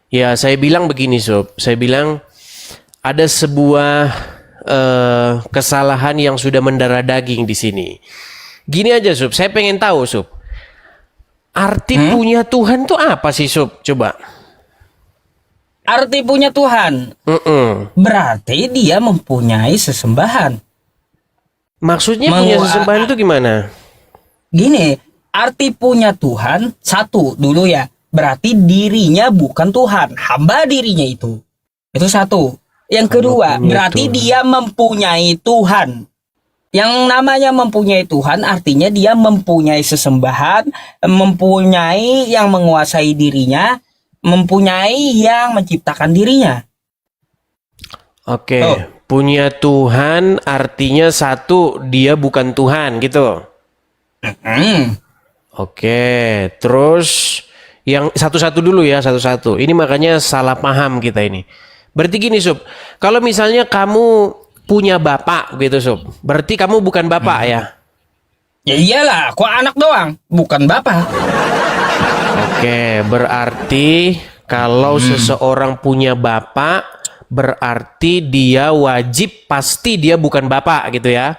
Ya, saya bilang begini, Sob. Saya bilang ada sebuah kesalahan yang sudah mendarah daging di sini. Gini aja, Sob. Saya pengen tahu, Sob. Arti punya Tuhan tuh apa sih, Sob? Coba. Arti punya Tuhan Mm-mm. berarti dia mempunyai sesembahan. Maksudnya punya sesembahan itu gimana? Gini, arti punya Tuhan satu dulu ya. Berarti dirinya bukan Tuhan, hamba dirinya itu. Itu satu. Yang kedua, punya berarti Tuhan. dia mempunyai Tuhan. Yang namanya mempunyai Tuhan artinya dia mempunyai sesembahan, mempunyai yang menguasai dirinya, mempunyai yang menciptakan dirinya. Oke, Oh. punya Tuhan artinya satu, dia bukan Tuhan gitu. Hmm. Oke, terus yang satu-satu dulu ya, satu-satu. Ini makanya salah paham kita ini. Berarti gini, Sob. Kalau misalnya kamu punya bapak gitu, Sob. Berarti kamu bukan bapak ya? Ya iyalah, kok anak doang, bukan bapak. Oke, berarti kalau seseorang punya bapak, berarti dia wajib pasti dia bukan bapak gitu ya?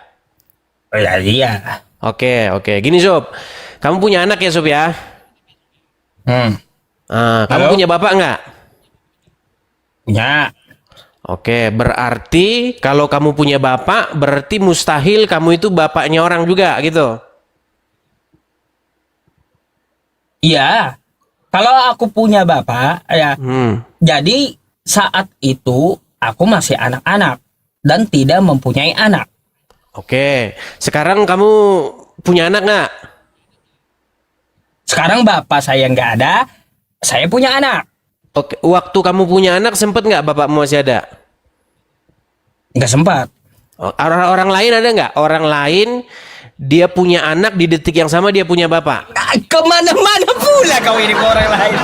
Oh ya iya. Oke. Gini, Sob. Kamu punya anak ya, Sob ya? Kamu Halo? punya bapak nggak? Punya. Oke, berarti kalau kamu punya bapak, berarti mustahil kamu itu bapaknya orang juga gitu. Iya. Kalau aku punya bapak, ya. Jadi saat itu aku masih anak-anak dan tidak mempunyai anak. Oke, sekarang kamu punya anak nggak? Sekarang bapak saya nggak ada, saya punya anak. Oke, waktu kamu punya anak sempet nggak bapakmu masih ada? Nggak sempat. Orang lain ada nggak? Orang lain dia punya anak di detik yang sama dia punya bapak. Kemana-mana pula kau ini ke orang lain.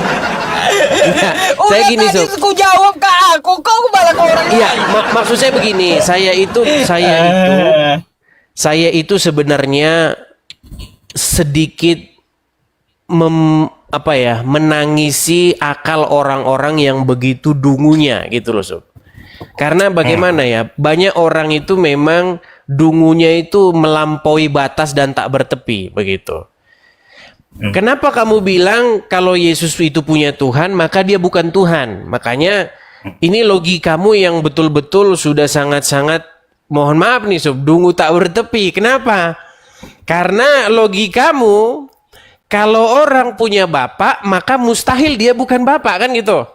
Saya gini, Sob. Ku jawab ke aku, kau malah ke orang Iya, lain. maksud saya begini, saya itu sebenarnya sedikit menangisi akal orang-orang yang begitu dungunya gitu loh, Sob. Karena bagaimana ya, banyak orang itu memang dungunya itu melampaui batas dan tak bertepi begitu. Kenapa kamu bilang kalau Yesus itu punya Tuhan, maka dia bukan Tuhan? Makanya ini logikamu yang betul-betul sudah sangat-sangat, mohon maaf nih, Sob, dungu tak bertepi. Kenapa? Karena logikamu, kalau orang punya bapak, maka mustahil dia bukan bapak, kan gitu.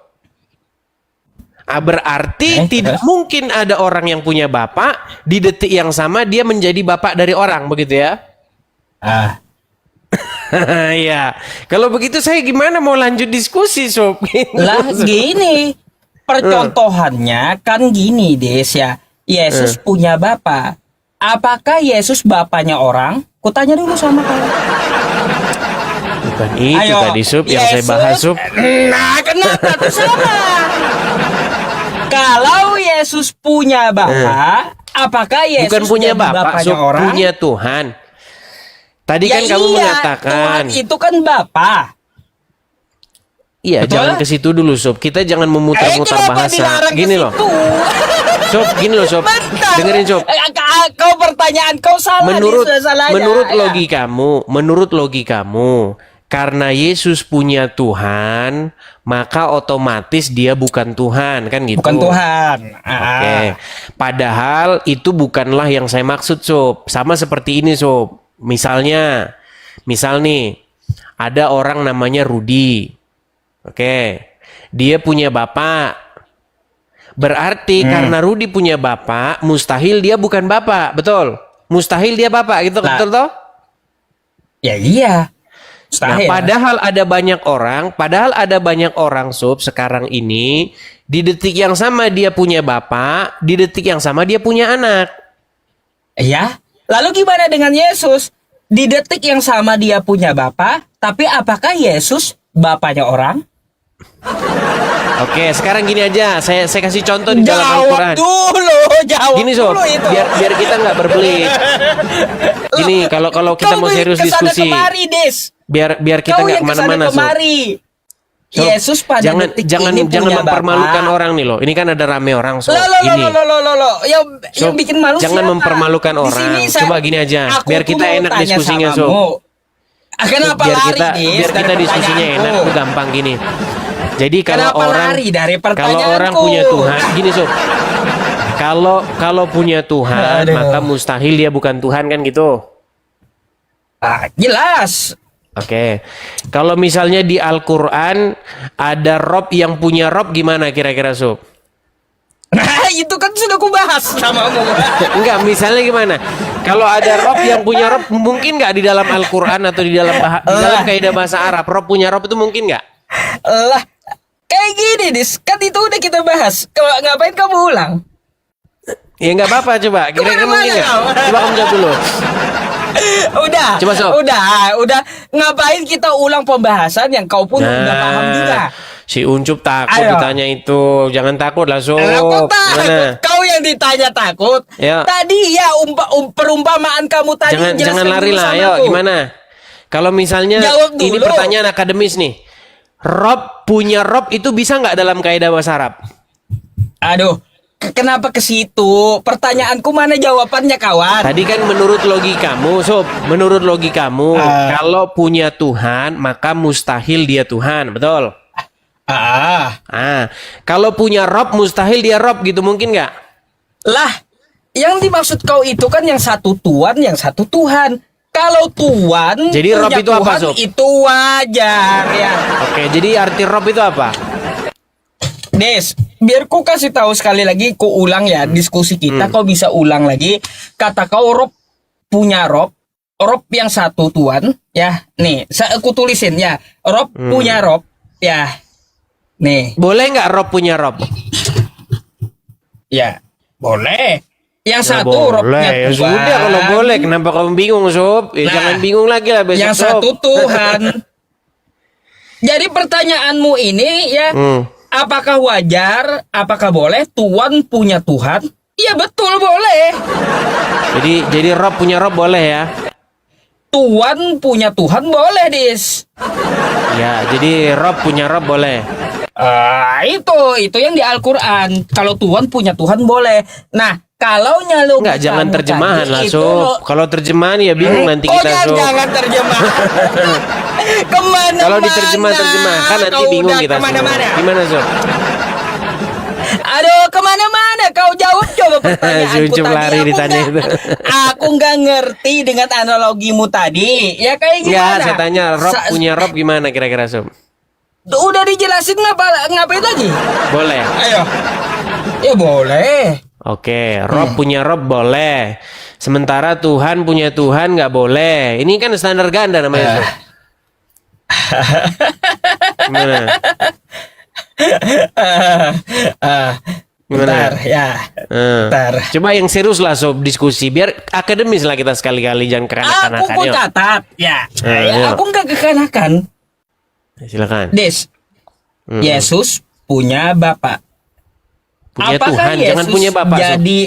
Berarti tidak mungkin ada orang yang punya bapak, di detik yang sama dia menjadi bapak dari orang, begitu ya? Ya, kalau begitu saya gimana mau lanjut diskusi, Sob? Lah gini, percontohannya kan gini, Des ya. Yesus punya bapak. Apakah Yesus bapaknya orang? Kutanya dulu sama kau. Bukan itu tadi, Sob, yang saya bahas, Sob. Nah, kenapa tuh sama? Kalau Yesus punya bapak, apakah Yesus Bukan punya jadi bapak, bapaknya Sob, orang? punya Tuhan. Tadi Ya kan kamu iya, mengatakan, Tuhan itu kan bapak. iya, Betul? jangan ke situ dulu, Sob. Kita jangan memutar-mutar Kenapa bahasa. dilarang Gini ke loh, situ? Sob, gini loh, Sob. Bentar. Dengerin, Sob. Kau pertanyaan kau salah Menurut nih, salahnya. menurut Ya. logikamu, karena Yesus punya Tuhan, maka otomatis dia bukan Tuhan, kan gitu. Bukan Tuhan. Oke. Padahal itu bukanlah yang saya maksud, Sob. Sama seperti ini, Sob. Misal nih, ada orang namanya Rudi. Oke. Dia punya bapak. Berarti karena Rudi punya bapak, mustahil dia bukan bapak, betul? Mustahil dia bapak, gitu, Nah, betul toh? Ya iya. Nah, Mustahil. padahal ada banyak orang, Sob, sekarang ini di detik yang sama dia punya bapak, di detik yang sama dia punya anak. Ya. Lalu gimana dengan Yesus? Di detik yang sama dia punya bapak, tapi apakah Yesus bapaknya orang? Oke, sekarang gini aja, saya kasih contoh di dalam Al-Quran. Jawab Gini, Sob, dulu itu. biar kita nggak berbelit. Gini, kalau kita Kau mau tuh serius kesana diskusi, kemari, Des. biar kita Kau nggak yang kesana kemana-mana, Sob. kemari. Sob, Yesus pada jangan detik jangan ini jangan punya mempermalukan Bapak. orang nih loh. Ini kan ada rame orang sob. Lo, Ini. yang Sob, bikin malu jangan siapa? mempermalukan Di orang. sini Coba gini aja, aku biar tuh kita mau enak tanya diskusinya, samamu. Sob. Kenapa biar lari, kita Dis, biar kita dari diskusinya enak pertanyaanku? tuh gampang gini. Jadi kalau Kenapa orang lari dari kalau pertanyaanku? orang punya Tuhan, gini sob. Kalau punya Tuhan, Aduh. maka mustahil dia bukan Tuhan kan gitu. Jelas. Oke. Kalau misalnya di Al-Qur'an ada Rob yang punya Rob gimana kira-kira sob? Nah, itu kan sudah kubahas samamu. Enggak, misalnya gimana? Kalau ada Rob yang punya Rob, mungkin nggak di dalam Al-Quran atau di dalam kaidah bahasa Arab, Rob punya Rob itu mungkin nggak? Lah, kayak gini, Dis. Kan itu udah kita bahas. Ngapain kamu ulang? Ya nggak apa-apa, coba. Kira-kira Kemana-mana mungkin nggak? kau? Coba kamu jawab dulu. Udah, Coba, Sob. udah. Ngapain kita ulang pembahasan yang kau pun udah paham juga? Si Uncup takut Ayo. ditanya itu. Jangan takut lah, Sob. Aku takut. Gimana? Kau yang ditanya takut. Ya. Tadi ya perumpamaan kamu tadi. Jangan jelaskan lari dulu lah, sama ayo aku. gimana? Kalau misalnya Jawab ini dulu. pertanyaan akademis nih. Rob punya Rob itu bisa nggak dalam kaidah bahasa Arab? Aduh, kenapa ke situ? Pertanyaanku mana jawabannya, kawan? Tadi kan menurut logikamu, Sob, menurut logikamu, kalau punya Tuhan, maka mustahil dia Tuhan, betul? Kalau punya Rob, mustahil dia Rob gitu, mungkin nggak? Lah, yang dimaksud kau itu kan yang satu Tuhan, yang satu Tuhan. Kalau Tuhan Jadi Rob punya itu apa, Tuhan, Sob? itu wajar ya. Oke, jadi arti Rob itu apa? Des, biar ku kasih tahu sekali lagi, ku ulang ya diskusi kita, kau bisa ulang lagi. Kata kau Rob punya Rob yang satu Tuhan, ya. Nih, aku tulisin ya. Rob punya Rob, ya. Nih, Boleh nggak Rob punya Rob? ya. Boleh. Yang Ya, satu Robnya boleh. Ya Tuhan. sudah kalau boleh, kenapa kamu bingung, Sob? Ya Nah, jangan bingung lagi lah besok, Yang Sob. satu Tuhan. Jadi pertanyaanmu ini ya, apakah wajar, apakah boleh Tuhan punya Tuhan? Iya betul boleh. Jadi Rob punya Rob boleh ya? Tuhan punya Tuhan boleh, Dis. Ya, jadi Rob punya Rob boleh. Itu yang di Al-Quran. Kalau Tuhan punya Tuhan boleh. Nah, kalau nyalo Enggak, jangan terjemahan lah, Sob. Kalau terjemahan ya bingung nanti kita, Sob. jangan terjemahan. Kemana? Kalau diterjemahkan nanti bingung kita, Sob. Kemana-mana. Gimana, Sob? Aduh, kemana-mana kau jawab coba pertanyaanku Cucup tadi. lari ditanya itu. Aku nggak ngerti dengan analogimu tadi. Ya kayak Ya, gimana? saya tanya Rob punya Rob gimana kira-kira, Sob? Udah dijelasin ngapain lagi? Boleh. Ayo. Ya boleh. Oke, Rob punya Rob boleh. Sementara Tuhan punya Tuhan nggak boleh. Ini kan standar ganda namanya, Sob. Gimana? Gimana? Bentar, ya. Bentar. Coba yang serius lah, Sob, diskusi biar akademis lah kita sekali-kali, jangan Aku kekanak-kanakan. kok Yuk. catat. Ya. Ayo. Aku nggak kekanakan. Silakan. Des. Yesus punya bapak. Punya Apakah Tuhan, jangan Yesus punya bapak, Sob. jadi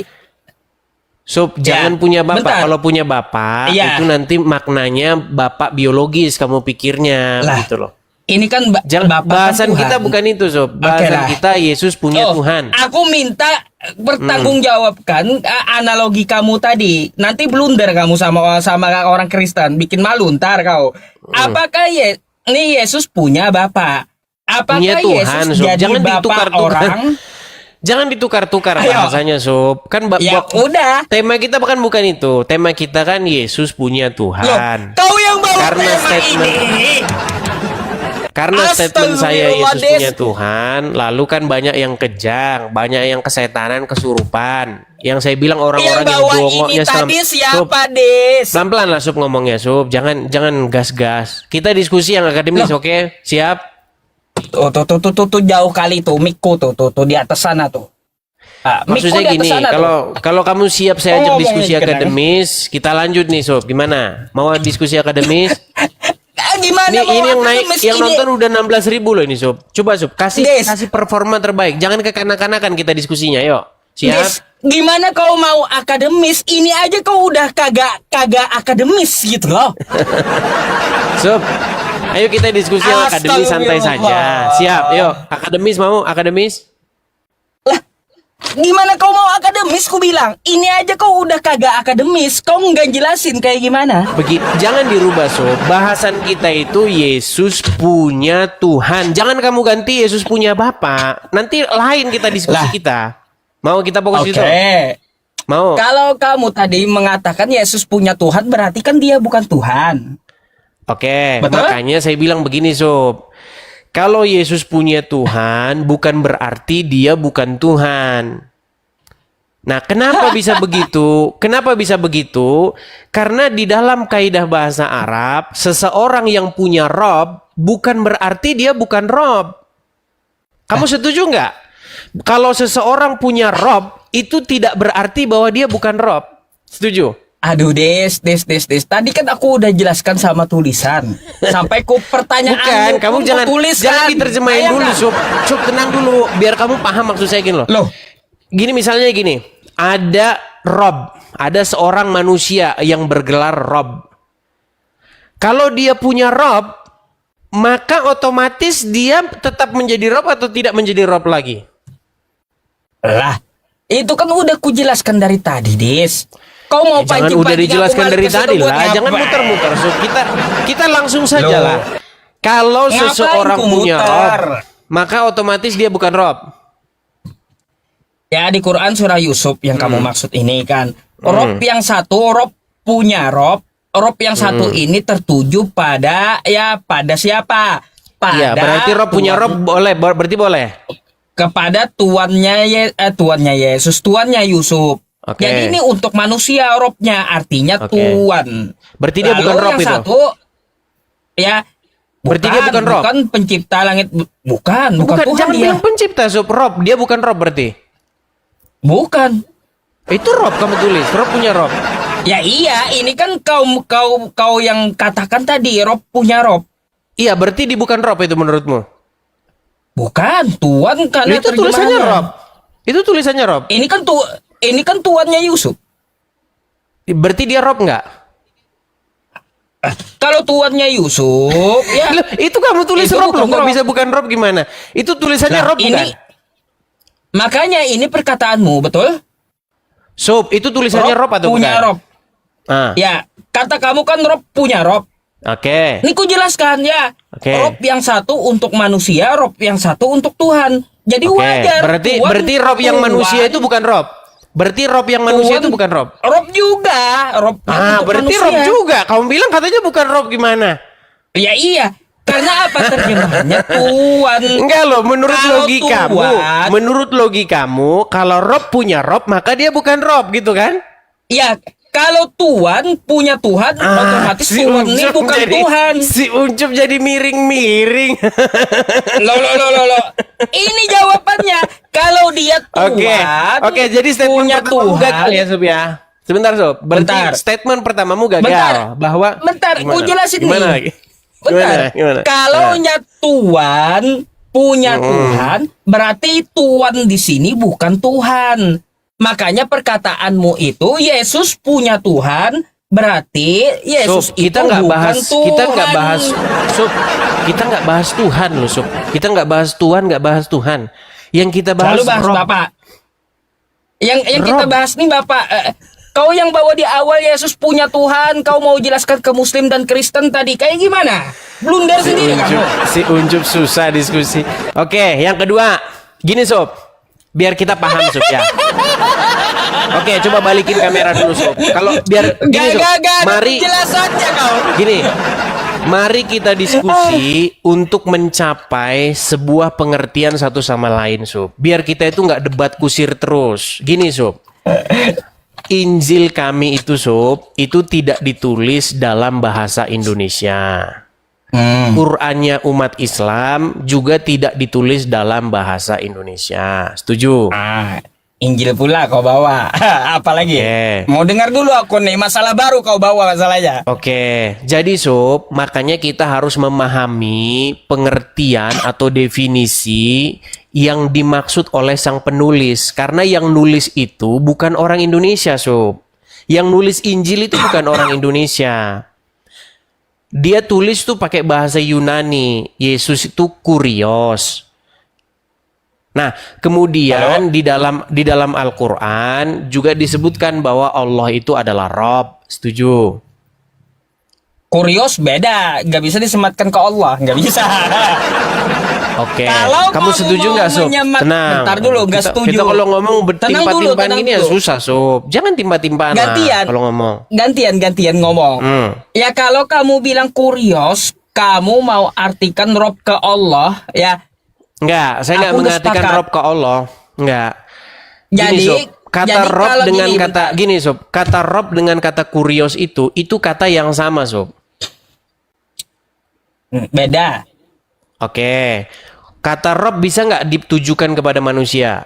Sob, jangan Ya, punya bapak. bentar. Kalau punya bapak, Iya. itu nanti maknanya bapak biologis kamu pikirnya, Lah, gitu loh. ini kan Jangan bapak bahasan Tuhan. kita bukan itu, Sob. Bahasan lah. kita Yesus punya Oh, Tuhan. Aku minta bertanggungjawabkan analogi kamu tadi. Nanti blunder kamu sama orang Kristen, bikin malu ntar kau. Apakah ini Yesus punya bapak? Apakah Punya Tuhan, Yesus Sob. jadi Jangan bapak ditukar-tukar. orang? Jangan ditukar-tukar Ayo. bahasanya, Sob. Kan Ya udah. tema kita bukan itu. Tema kita kan Yesus punya Loh, Tuhan. kau yang bawa Karena tema statement- ini. Karena statement saya Astagfirullah, Yesus Des. punya Tuhan, lalu kan banyak yang kejang, banyak yang kesetanan, kesurupan. Yang saya bilang Yang orang-orang yang bawa dongoknya ini tadi Sob, siapa, Des? pelan-pelan lah, Sob, ngomongnya, Sob. Jangan gas-gas. Kita diskusi yang akademis, oke? Siap? Tuh, jauh kali tuh, mikku tuh, di atas sana tuh. Mikku Maksudnya di atas gini, sana tuh. kalau kamu siap saya ajak Ngomongin diskusi sekarang. akademis, kita lanjut nih, Sob. Gimana? Mau diskusi akademis? Gimana Ini mau yang naik, akademis yang ini? nonton udah 16.000 loh ini, Sob. Coba, Sob, kasih Des. performa terbaik. Jangan kekanak-kanakan kita diskusinya, yuk. Siap? Des, gimana kau mau akademis? Ini aja kau udah kagak akademis gitu loh. Sob, Ayo kita diskusi yang akademis santai saja. Siap, yuk. Akademis mau? Akademis? Gimana kau mau akademis? Ku bilang, ini aja kau udah kagak akademis. Kau nggak jelasin kayak gimana? Jangan dirubah, Sob. Bahasan kita itu Yesus punya Tuhan. Jangan kamu ganti Yesus punya Bapa. Nanti lain kita diskusi kita. Mau kita fokus itu? Mau. Kalau kamu tadi mengatakan Yesus punya Tuhan, berarti kan dia bukan Tuhan. Oke, Betul? makanya saya bilang begini, Sob. Kalau Yesus punya Tuhan, bukan berarti dia bukan Tuhan. Nah, kenapa bisa begitu? Kenapa bisa begitu? Karena di dalam kaidah bahasa Arab, seseorang yang punya Rob, bukan berarti dia bukan Rob. Kamu setuju nggak? Kalau seseorang punya Rob, itu tidak berarti bahwa dia bukan Rob. Setuju? Aduh, Des. Tadi kan aku udah jelaskan sama tulisan. Sampai ku pertanyaan. Bukan, kamu jangan diterjemahin dulu, Sob. Sob, tenang dulu, biar kamu paham maksud saya gini loh. Gini misalnya gini, ada Rob, ada seorang manusia yang bergelar Rob. Kalau dia punya Rob, maka otomatis dia tetap menjadi Rob atau tidak menjadi Rob lagi? Lah, itu kan udah ku jelaskan dari tadi, Des. Kau mau Jangan udah dijelaskan dari tadi lah, jangan muter-muter. So, kita langsung saja lah. Kalau seseorang punya Rob, maka otomatis dia bukan Rob. Ya, di Quran surah Yusuf yang kamu maksud ini kan. Rob yang satu, Rob punya Rob. Rob yang satu ini tertuju pada siapa? Iya, berarti Rob punya Rob berarti boleh. Kepada tuannya Yesus, tuannya Yusuf. Jadi ini untuk manusia Robnya, artinya Tuhan. Berarti dia bukan Rob itu. Satu, ya. Berarti dia bukan Rob. Bukan pencipta langit, bukan Tuhan jangan dia. bilang pencipta, Sob. Rob, dia bukan Rob berarti. Bukan. Itu Rob kamu tulis, Rob punya Rob. Ya iya, ini kan kau yang katakan tadi Rob punya Rob. Iya, berarti dia bukan Rob itu menurutmu? Bukan, Tuhan karena itu tulisannya Rob. Itu tulisannya Rob. Ini kan tuannya Yusuf. Berarti dia Rob nggak? Kalau tuannya Yusuf, ya. Loh, itu kamu tulis Itu Rob loh, bukan kok Rob. bisa bukan Rob gimana? Itu tulisannya Rob bukan? Makanya ini perkataanmu, betul? Sob, itu tulisannya Rob atau punya bukan? Rob. Ya, kata kamu kan Rob punya Rob. Oke. Ini ku jelaskan ya. Oke. Rob yang satu untuk manusia, Rob yang satu untuk Tuhan. Jadi wajar. Berarti Rob yang manusia itu bukan Rob. Berarti Rob yang manusia itu bukan Rob. Rob juga. Rob untuk berarti manusia. Rob juga. Kamu bilang katanya bukan Rob gimana? Ya iya. Karena apa terjemahannya Tuhan? Enggak loh, menurut logikamu, kalau Rob punya Rob, maka dia bukan Rob gitu kan? Ya, kalau Tuhan punya Tuhan, otomatis Tuhan ini bukan Tuhan. Si Uncup jadi miring-miring. Loh. Ini jawabannya. Kalau dia Tuhan, Oke, jadi statement punya pertamamu Tuhan. gagal ya, Sob ya. Sebentar, Sob. Berarti statement pertamamu gagal. Bentar, aku jelasin gimana nih. Lagi? Bentar. Kalau Tuhan punya Tuhan, berarti Tuhan di sini bukan Tuhan. Makanya perkataanmu itu Yesus punya Tuhan, berarti Yesus itu bukan Tuhan. Kita nggak bahas Tuhan loh, Sob. Kita nggak bahas Tuhan, nggak bahas Tuhan. Yang kita bahas Rob. Bapak. Yang kita bahas nih Bapak. Kau yang bawa di awal Yesus punya Tuhan, kau mau jelaskan ke Muslim dan Kristen tadi kayak gimana? Blunder sendiri kamu. Si Uncup susah diskusi. Oke, yang kedua, gini Sob, biar kita paham Sob ya. Oke, coba balikin kamera dulu Sob. Kalau biar gini Sob, mari penjelasannya kau. Gini, mari kita diskusi untuk mencapai sebuah pengertian satu sama lain Sob. Biar kita itu nggak debat kusir terus. Gini Sob. Injil kami itu Sob, itu tidak ditulis dalam bahasa Indonesia. Qurannya umat Islam juga tidak ditulis dalam bahasa Indonesia. Setuju? Injil pula kau bawa. Apalagi? Mau dengar dulu aku nih, masalah baru kau bawa masalahnya. Oke, jadi Sob, makanya kita harus memahami pengertian atau definisi yang dimaksud oleh sang penulis. Karena yang nulis itu bukan orang Indonesia, Sob. Yang nulis Injil itu bukan orang Indonesia. dia tulis tuh pakai bahasa Yunani. Yesus itu Kurios. Nah, kemudian di dalam Al-Qur'an juga disebutkan bahwa Allah itu adalah Rob. Setuju? Kurios beda, nggak bisa disematkan ke Allah, nggak bisa. Oke. Kalau Kamu setuju mau nggak, Sob? menyemat- Tenang. Bentar dulu, nggak setuju. Kita kalau ngomong Tenang dulu, bertimpa-timpaan tenang gini ya dulu. susah, Sob. Jangan timpa-timpaan lah Gantian. kalau ngomong. Gantian ngomong. Ya kalau kamu bilang kurios, kamu mau artikan Rob ke Allah, ya. Enggak, saya nggak Aku udah mengartikan sepakat. Rob ke Allah. Enggak. Jadi, Sob, kata jadi Rob kalau dengan gini, kata bentar. gini, Sob. Kata Rob dengan kata kurios itu kata yang sama, Sob. Beda. Oke. Kata Rob bisa nggak ditujukan kepada manusia?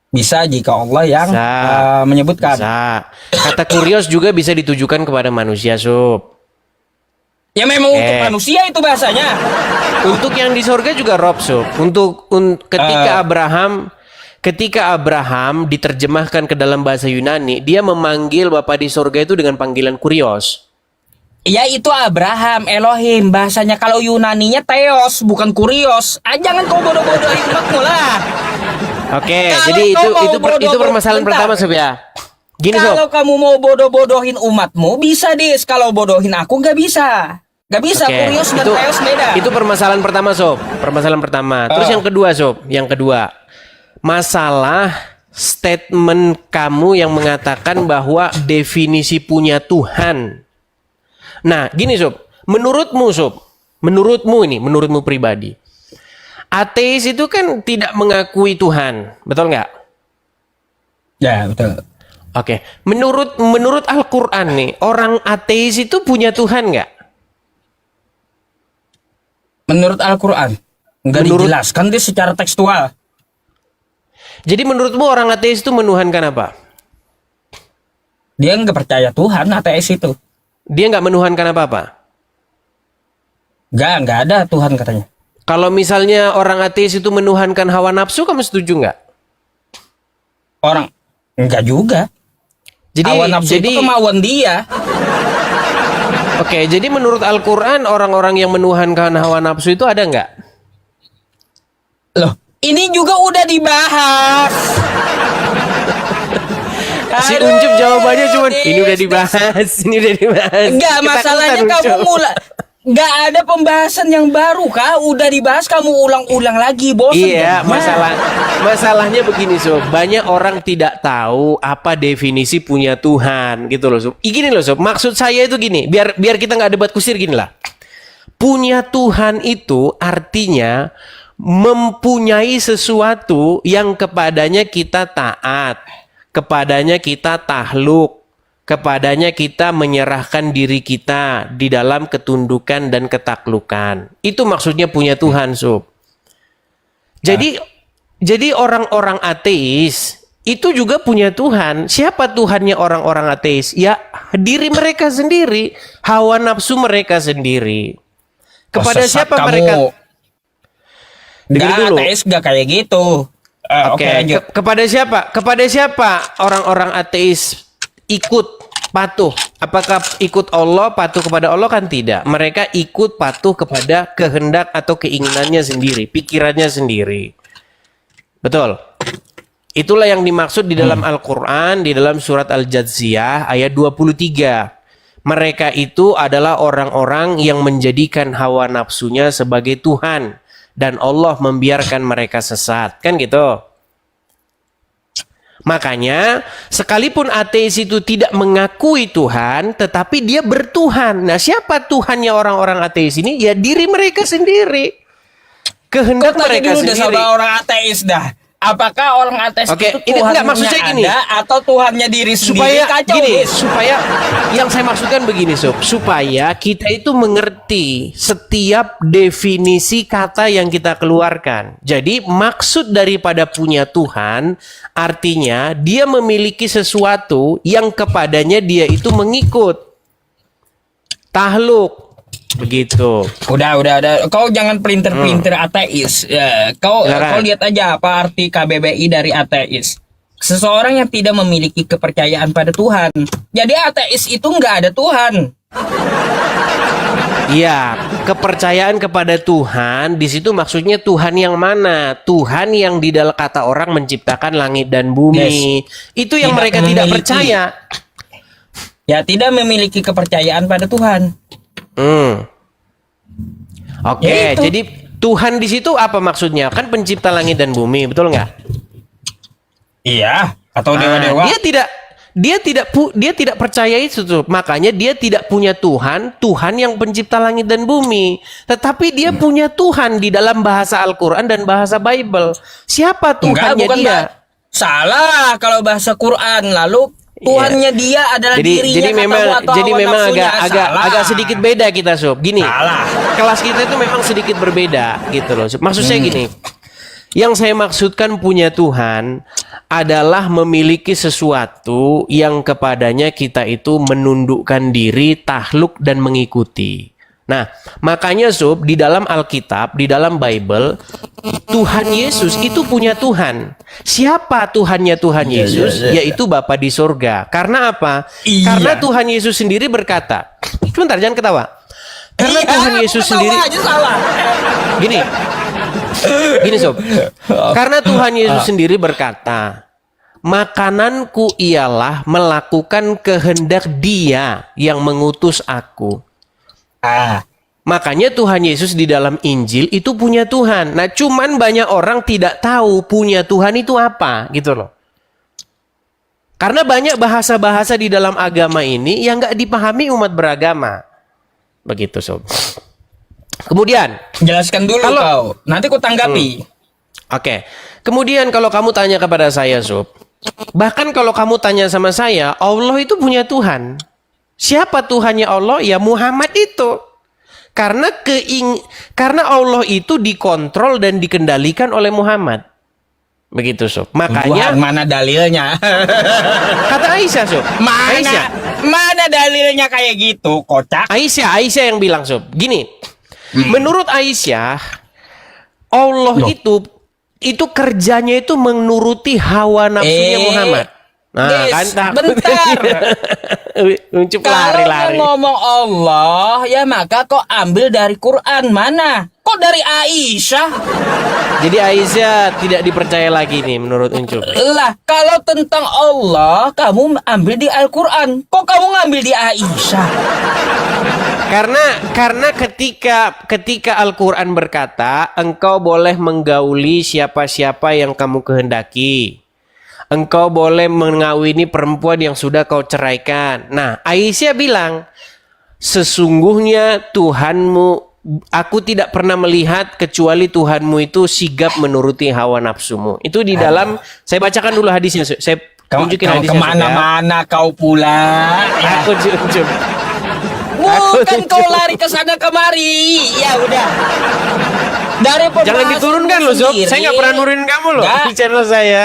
Bisa jika Allah yang Bisa. menyebutkan. Bisa. Kata kurios juga bisa ditujukan kepada manusia, Sob. Ya memang untuk manusia itu bahasanya. Untuk yang di sorga juga Rob, Sob. Ketika Abraham diterjemahkan ke dalam bahasa Yunani, dia memanggil Bapa di sorga itu dengan panggilan kurios. Ya itu Abraham, Elohim. Bahasanya kalau Yunaninya Theos, bukan Kurios. Jangan kau bodoh-bodohin umatmu lah. Oke, Kalau jadi kau mau itu bodoh-bodoh- permasalahan bentar. pertama, Sob ya. Gini, Kalau Sob. kamu mau bodoh-bodohin umatmu, bisa dis. Kalau bodohin aku nggak bisa. Nggak bisa, Oke, Kurios dan Theos beda. Itu permasalahan pertama, Sob. Permasalahan pertama. Terus yang kedua, Sob. Yang kedua, masalah statement kamu yang mengatakan bahwa definisi punya Tuhan. Nah, gini, Sob. Menurutmu pribadi. Ateis itu kan tidak mengakui Tuhan, betul nggak? Ya betul. Oke. Menurut Al-Quran nih, orang ateis itu punya Tuhan nggak? Menurut Al-Quran nggak dijelaskan dia secara tekstual. Jadi menurutmu orang ateis itu menuhankan apa? Dia nggak percaya Tuhan, ateis itu. Dia nggak menuhankan apa-apa. Nggak ada Tuhan katanya. Kalau misalnya orang ateis itu menuhankan hawa nafsu, kamu setuju nggak? Orang nggak juga. Hawa nafsu itu kemauan dia. Oke, jadi menurut Al-Quran orang-orang yang menuhankan hawa nafsu itu ada nggak? Loh, ini juga udah dibahas. Si Aduh, Uncup jawabannya cuma Dis, ini udah dibahas, ini udah dibahas. Enggak, masalahnya Ketakutan, kamu Uncup. mulai. Enggak ada pembahasan yang baru, Kak. Udah dibahas kamu ulang-ulang lagi, bosan. Iya, jadinya. masalahnya begini, Sob. Banyak orang tidak tahu apa definisi punya Tuhan, gitu loh, Sob. Gini loh, Sob. Maksud saya itu gini, biar kita nggak debat kusir gini lah. Punya Tuhan itu artinya mempunyai sesuatu yang kepadanya kita taat, kepadanya kita tahluk, kepadanya kita menyerahkan diri kita di dalam ketundukan dan ketaklukan. Itu maksudnya punya Tuhan, Sob. Jadi orang-orang ateis itu juga punya Tuhan. Siapa Tuhannya orang-orang ateis? Ya diri mereka sendiri, hawa nafsu mereka sendiri. Kepada Sesat siapa kamu. mereka? Dengar Enggak, dulu. ateis enggak kayak gitu. Oke, lanjut. Kepada siapa? Kepada siapa orang-orang ateis ikut patuh? Apakah ikut Allah, patuh kepada Allah? Kan tidak. Mereka ikut patuh kepada kehendak atau keinginannya sendiri, pikirannya sendiri. Betul. Itulah yang dimaksud di dalam Al-Quran, di dalam surat Al-Jathiyah ayat 23. Mereka itu adalah orang-orang yang menjadikan hawa nafsunya sebagai Tuhan. Dan Allah membiarkan mereka sesat. Kan gitu. Makanya sekalipun ateis itu tidak mengakui Tuhan, tetapi dia bertuhan. Nah, siapa Tuhannya orang-orang ateis ini? Ya diri mereka sendiri. Kehendak Kau tanya mereka dulu dah sendiri. sama orang ateis dah. Apakah orang ateis Oke, itu ini enggak, Tuhannya maksud saya gini. ada atau Tuhannya diri sendiri? Supaya Kacau, gini, Dis. supaya yang saya maksudkan begini, Sob. Supaya kita itu mengerti setiap definisi kata yang kita keluarkan. Jadi maksud daripada punya Tuhan artinya dia memiliki sesuatu yang kepadanya dia itu mengikut. Tahluk. Begitu. Udah. Kau jangan pelintir-pelintir ateis. Ya, kau Silakan. lihat aja apa arti KBBI dari ateis. Seseorang yang tidak memiliki kepercayaan pada Tuhan. Jadi ateis itu nggak ada Tuhan. Iya, kepercayaan kepada Tuhan di situ maksudnya Tuhan yang mana? Tuhan yang di dalam kata orang menciptakan langit dan bumi. Itu yang Tidak mereka tidak memiliki. percaya. Ya, tidak memiliki kepercayaan pada Tuhan. Oke, Ya itu. jadi Tuhan di situ apa maksudnya? Kan pencipta langit dan bumi, betul nggak? Iya, atau Ah, dewa-dewa. dia tidak percaya itu tuh. Makanya dia tidak punya Tuhan, Tuhan yang pencipta langit dan bumi. Tetapi dia punya Tuhan di dalam bahasa Al-Qur'an dan bahasa Bible. Siapa Enggak, Tuhannya bukan dia? Salah kalau bahasa Quran. Lalu Tuhannya dia adalah dirinya, Jadi memang katamu, atau jadi hawa memang nafsunya. Salah. agak sedikit beda kita, Sob. Gini. Salah. Kelas kita itu memang sedikit berbeda gitu loh. Sob. Maksud saya gini. Yang saya maksudkan punya Tuhan adalah memiliki sesuatu yang kepadanya kita itu menundukkan diri, takluk dan mengikuti. Nah, makanya Sob, di dalam Alkitab, di dalam Bible, Tuhan Yesus itu punya Tuhan. Siapa Tuhannya Tuhan Yesus? Yaitu Bapa di sorga. Karena apa? Iya. Karena Tuhan Yesus sendiri berkata, sebentar jangan ketawa. Karena Iya, Tuhan Yesus ketawa sendiri aja salah. Gini Sob. Karena Tuhan Yesus sendiri berkata, makananku ialah melakukan kehendak Dia yang mengutus aku. Makanya Tuhan Yesus di dalam Injil itu punya Tuhan. Nah, cuman banyak orang tidak tahu punya Tuhan itu apa, gitu loh. Karena banyak bahasa-bahasa di dalam agama ini yang nggak dipahami umat beragama. Begitu, Sob. Kemudian, Jelaskan dulu Kalau- kau. Nanti ku tanggapi. oke. Kemudian kalau kamu tanya kepada saya, Sob. Bahkan kalau kamu tanya sama saya, Allah itu punya Tuhan. Siapa Tuhannya Allah? Ya Muhammad itu. Karena Allah itu dikontrol dan dikendalikan oleh Muhammad. Begitu, Sob. Tuhan, Makanya mana dalilnya? kata Aisyah, Sob. Aisyah. Mana dalilnya kayak gitu, kocak? Aisyah yang bilang, Sob. Gini. Menurut Aisyah, Allah itu kerjanya itu menuruti hawa nafsunya Muhammad. Des, takut. bentar. Ucup Kalau lari-lari. ngomong Allah, ya maka kau ambil dari Quran. Mana? Kok dari Aisyah? Jadi Aisyah tidak dipercaya lagi nih menurut Ucup. Lah, kalau tentang Allah, kamu ambil di Al-Quran. Kok kamu ngambil di Aisyah? Karena ketika Al-Qur'an berkata, engkau boleh menggauli siapa-siapa yang kamu kehendaki. Engkau boleh mengawini perempuan yang sudah kau ceraikan. Nah, Aisyah bilang, sesungguhnya Tuhanmu, aku tidak pernah melihat kecuali Tuhanmu itu sigap menuruti hawa nafsumu. Itu di dalam, saya bacakan dulu hadisnya. Saya tunjukin Kau hadisnya. kemana-mana kau pula. Ya. Aku Ucup. Bukan kau lari ke sana kemari. Ya udah. Dari Jangan pembahasanmu diturunkan loh, Sob. sendiri- Saya nggak pernah nurunin kamu loh Nggak. di channel saya.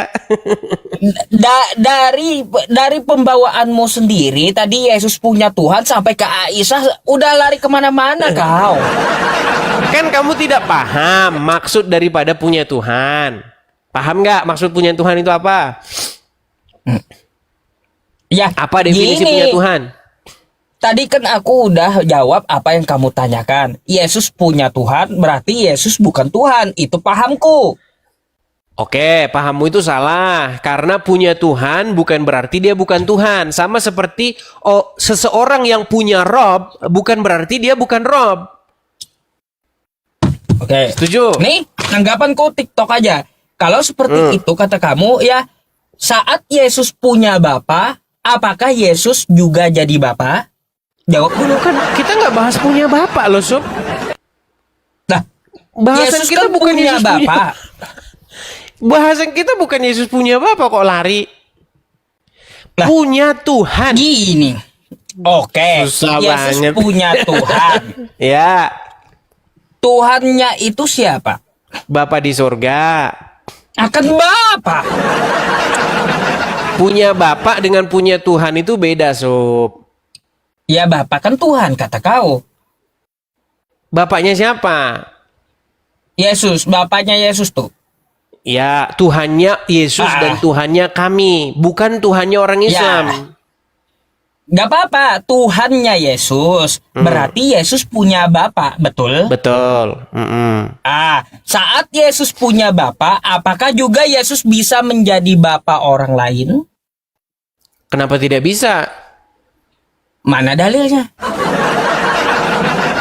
Dari pembawaanmu sendiri tadi Yesus punya Tuhan sampai ke Aisyah udah lari kemana-mana kau. Kan kamu tidak paham maksud daripada punya Tuhan. Paham nggak maksud punya Tuhan itu apa? Ya, Apa definisi gini. punya Tuhan? Tadi kan aku udah jawab apa yang kamu tanyakan. Yesus punya Tuhan, berarti Yesus bukan Tuhan. Itu pahamku. Oke, pahammu itu salah. Karena punya Tuhan bukan berarti dia bukan Tuhan. Sama seperti seseorang yang punya Rob bukan berarti dia bukan Rob. Oke. Setuju? Nih, tanggapanku TikTok aja. Kalau seperti itu kata kamu, ya saat Yesus punya Bapa, apakah Yesus juga jadi Bapa? Jawab dulu. Kan kita nggak bahas punya bapak loh, Sob. Nah, Bahasan Yesus kita kan bukan punya Yesus Bapa. Bahasan kita bukan Yesus punya bapak kok lari. Lah. Punya Tuhan. Gini. Oke, Susah Yesus banget. punya Tuhan. Ya, Tuhannya itu siapa? Bapa di sorga. Akan Bapa. Punya bapak dengan punya Tuhan itu beda, Sob. Ya Bapa kan Tuhan kata kau. Bapaknya siapa? Yesus, Bapaknya Yesus tuh. Ya, Tuhannya Yesus dan Tuhannya kami, bukan Tuhannya orang Ya. Islam. Gak apa-apa, Tuhannya Yesus. Berarti Yesus punya Bapa, betul? Betul. Saat Yesus punya Bapa, apakah juga Yesus bisa menjadi Bapa orang lain? Kenapa tidak bisa? Mana dalilnya?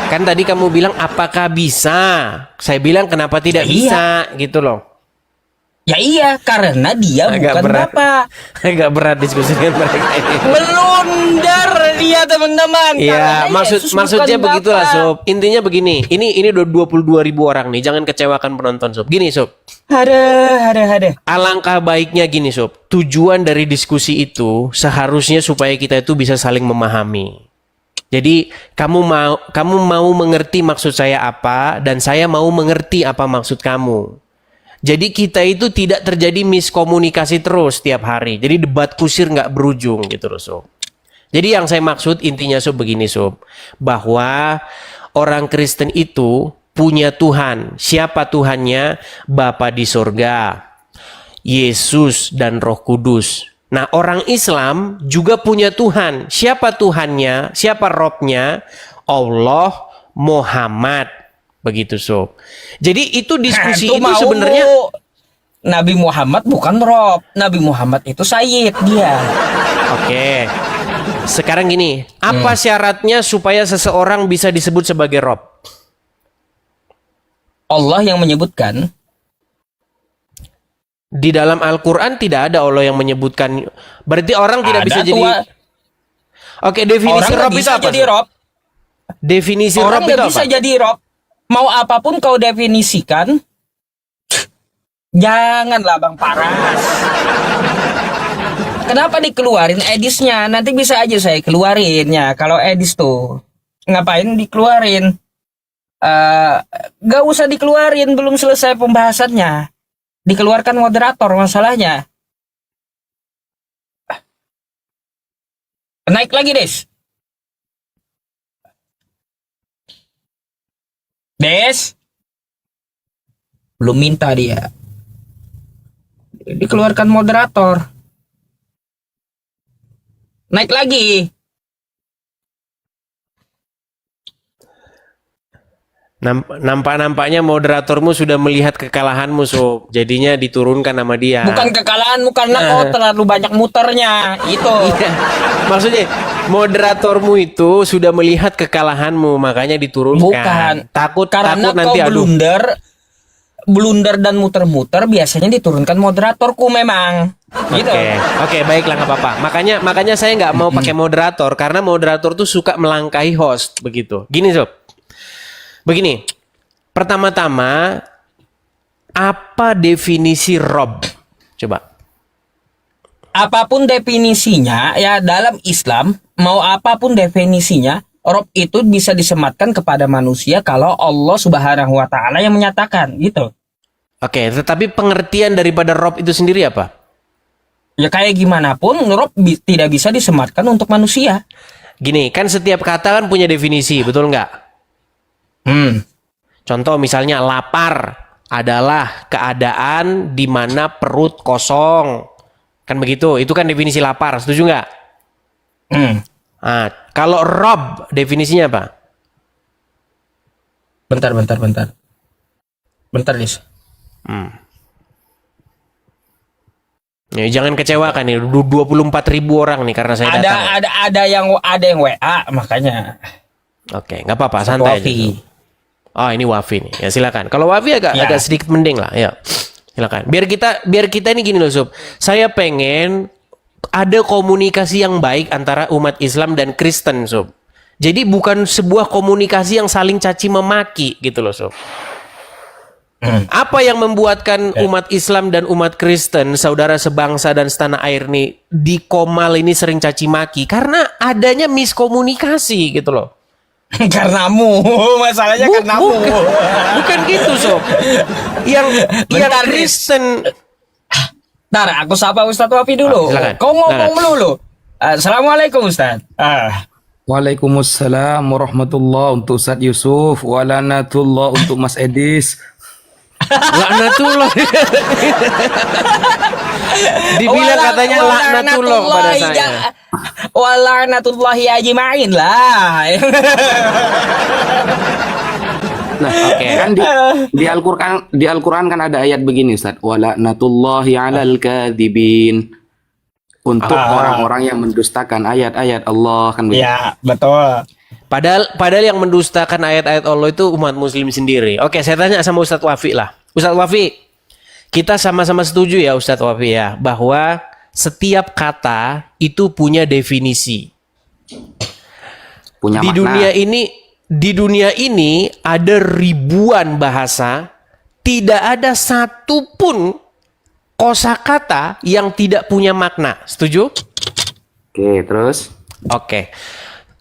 Kan tadi kamu bilang apakah bisa? Saya bilang kenapa tidak Ya, bisa gitu loh. Ya iya, karena dia Agak bukan berat. Bapa. Agak berat diskusi dengan mereka ini. Melundar dia, teman-teman. Iya, Karena Yesus maksudnya bukan begitulah, Bapa. Sob. Intinya begini. Ini udah 22.000 orang nih. Jangan kecewakan penonton, Sob. Gini, Sob. Ada. Alangkah baiknya gini, Sob. Tujuan dari diskusi itu seharusnya supaya kita itu bisa saling memahami. Jadi kamu mau mengerti maksud saya apa dan saya mau mengerti apa maksud kamu. Jadi kita itu tidak terjadi miskomunikasi terus tiap hari. Jadi debat kusir nggak berujung gitu loh, Sob. Jadi yang saya maksud intinya, Sob, begini, Sob. Bahwa orang Kristen itu punya Tuhan. Siapa Tuhannya? Bapa di surga, Yesus dan Roh Kudus. Nah, orang Islam juga punya Tuhan. Siapa Tuhannya? Siapa Robnya? Allah, Muhammad. Begitu, Sob. Jadi itu diskusi itu sebenarnya Nabi Muhammad bukan Rob. Nabi Muhammad itu Sayyid dia. Oke. Sekarang gini, apa syaratnya supaya seseorang bisa disebut sebagai Rob? Allah yang menyebutkan. Di dalam Al-Quran tidak ada Allah yang menyebutkan. Berarti orang tidak bisa jadi. Oke, definisi orang Rob itu bisa apa? jadi Rob. Definisi Orang Rob itu nggak apa? bisa jadi Rob. Mau apapun kau definisikan, janganlah Bang Paras. Kenapa dikeluarin edisnya? Nanti bisa aja saya keluarin ya. Kalau edis tuh ngapain dikeluarin? Gak usah dikeluarin, belum selesai pembahasannya. Dikeluarkan moderator masalahnya. Naik lagi, Des, belum minta dia. Dikeluarkan moderator. Naik lagi. Nampak-nampaknya moderatormu sudah melihat kekalahanmu, Sob. Jadinya diturunkan sama dia. Bukan kekalahanmu karena kau terlalu banyak muternya. Itu. Iya. Maksudnya moderatormu itu sudah melihat kekalahanmu, makanya diturunkan. Bukan. Takut Karena nanti kau blunder dan muter-muter biasanya diturunkan moderatorku memang. Gitu. Oke, baiklah, nggak apa-apa. Makanya saya nggak mau pakai moderator karena moderator tuh suka melangkahi host begitu. Gini, Sob. Begini. Pertama-tama, apa definisi Rob? Coba. Apapun definisinya ya dalam Islam, mau apapun definisinya, Rob itu bisa disematkan kepada manusia kalau Allah Subhanahu wa taala yang menyatakan gitu. Oke, tetapi pengertian daripada Rob itu sendiri apa? Ya kayak gimana pun Rob tidak bisa disematkan untuk manusia. Gini, kan setiap kata kan punya definisi, betul nggak? Contoh misalnya lapar adalah keadaan di mana perut kosong. Kan begitu, itu kan definisi lapar, setuju nggak? Nah, kalau Rob definisinya apa? Bentar, Lis. Ya, jangan kecewakan nih, 24.000 orang nih karena saya datang. Ada yang WA makanya. Oke, nggak apa-apa, santai aja. Oh, ini Wafi nih. Ya silakan. Kalau Wafi agak sedikit mending lah, ya. Silakan. Biar kita ini gini loh, Sob. Saya pengen ada komunikasi yang baik antara umat Islam dan Kristen, Sob. Jadi bukan sebuah komunikasi yang saling caci memaki gitu loh, Sob. Apa yang membuatkan umat Islam dan umat Kristen, saudara sebangsa dan setanah air nih, di Komal ini sering caci maki? Karena adanya miskomunikasi gitu loh. Karenamu, masalahnya karenamu. Bukan gitu, Sob. Yang Kristen. Ntar aku sapa Ustadz Wafi dulu. Kau ngomong dulu. Assalamualaikum Ustadz. Waalaikumsalam warahmatullah untuk Ustadz Yusuf. Walanatullah untuk Mas Edis. Laknatullah. Dibilang katanya laknatullah pada saya. Wala'natullahi ajma'in lah. Nah, Oke. kan di Al-Qur'an kan ada ayat begini, Ustaz. Wala'natullahi 'alal kadzibin. Untuk orang-orang yang mendustakan ayat-ayat Allah kan begitu. Ya, betul. Padahal yang mendustakan ayat-ayat Allah itu umat muslim sendiri. Oke, saya tanya sama Ustadz Wafi lah. Ustadz Wafi, kita sama-sama setuju ya Ustadz Wafi ya, bahwa setiap kata itu punya definisi. Punya Di makna. dunia ini ada ribuan bahasa, tidak ada satupun kosakata yang tidak punya makna. Setuju? Oke, terus Oke.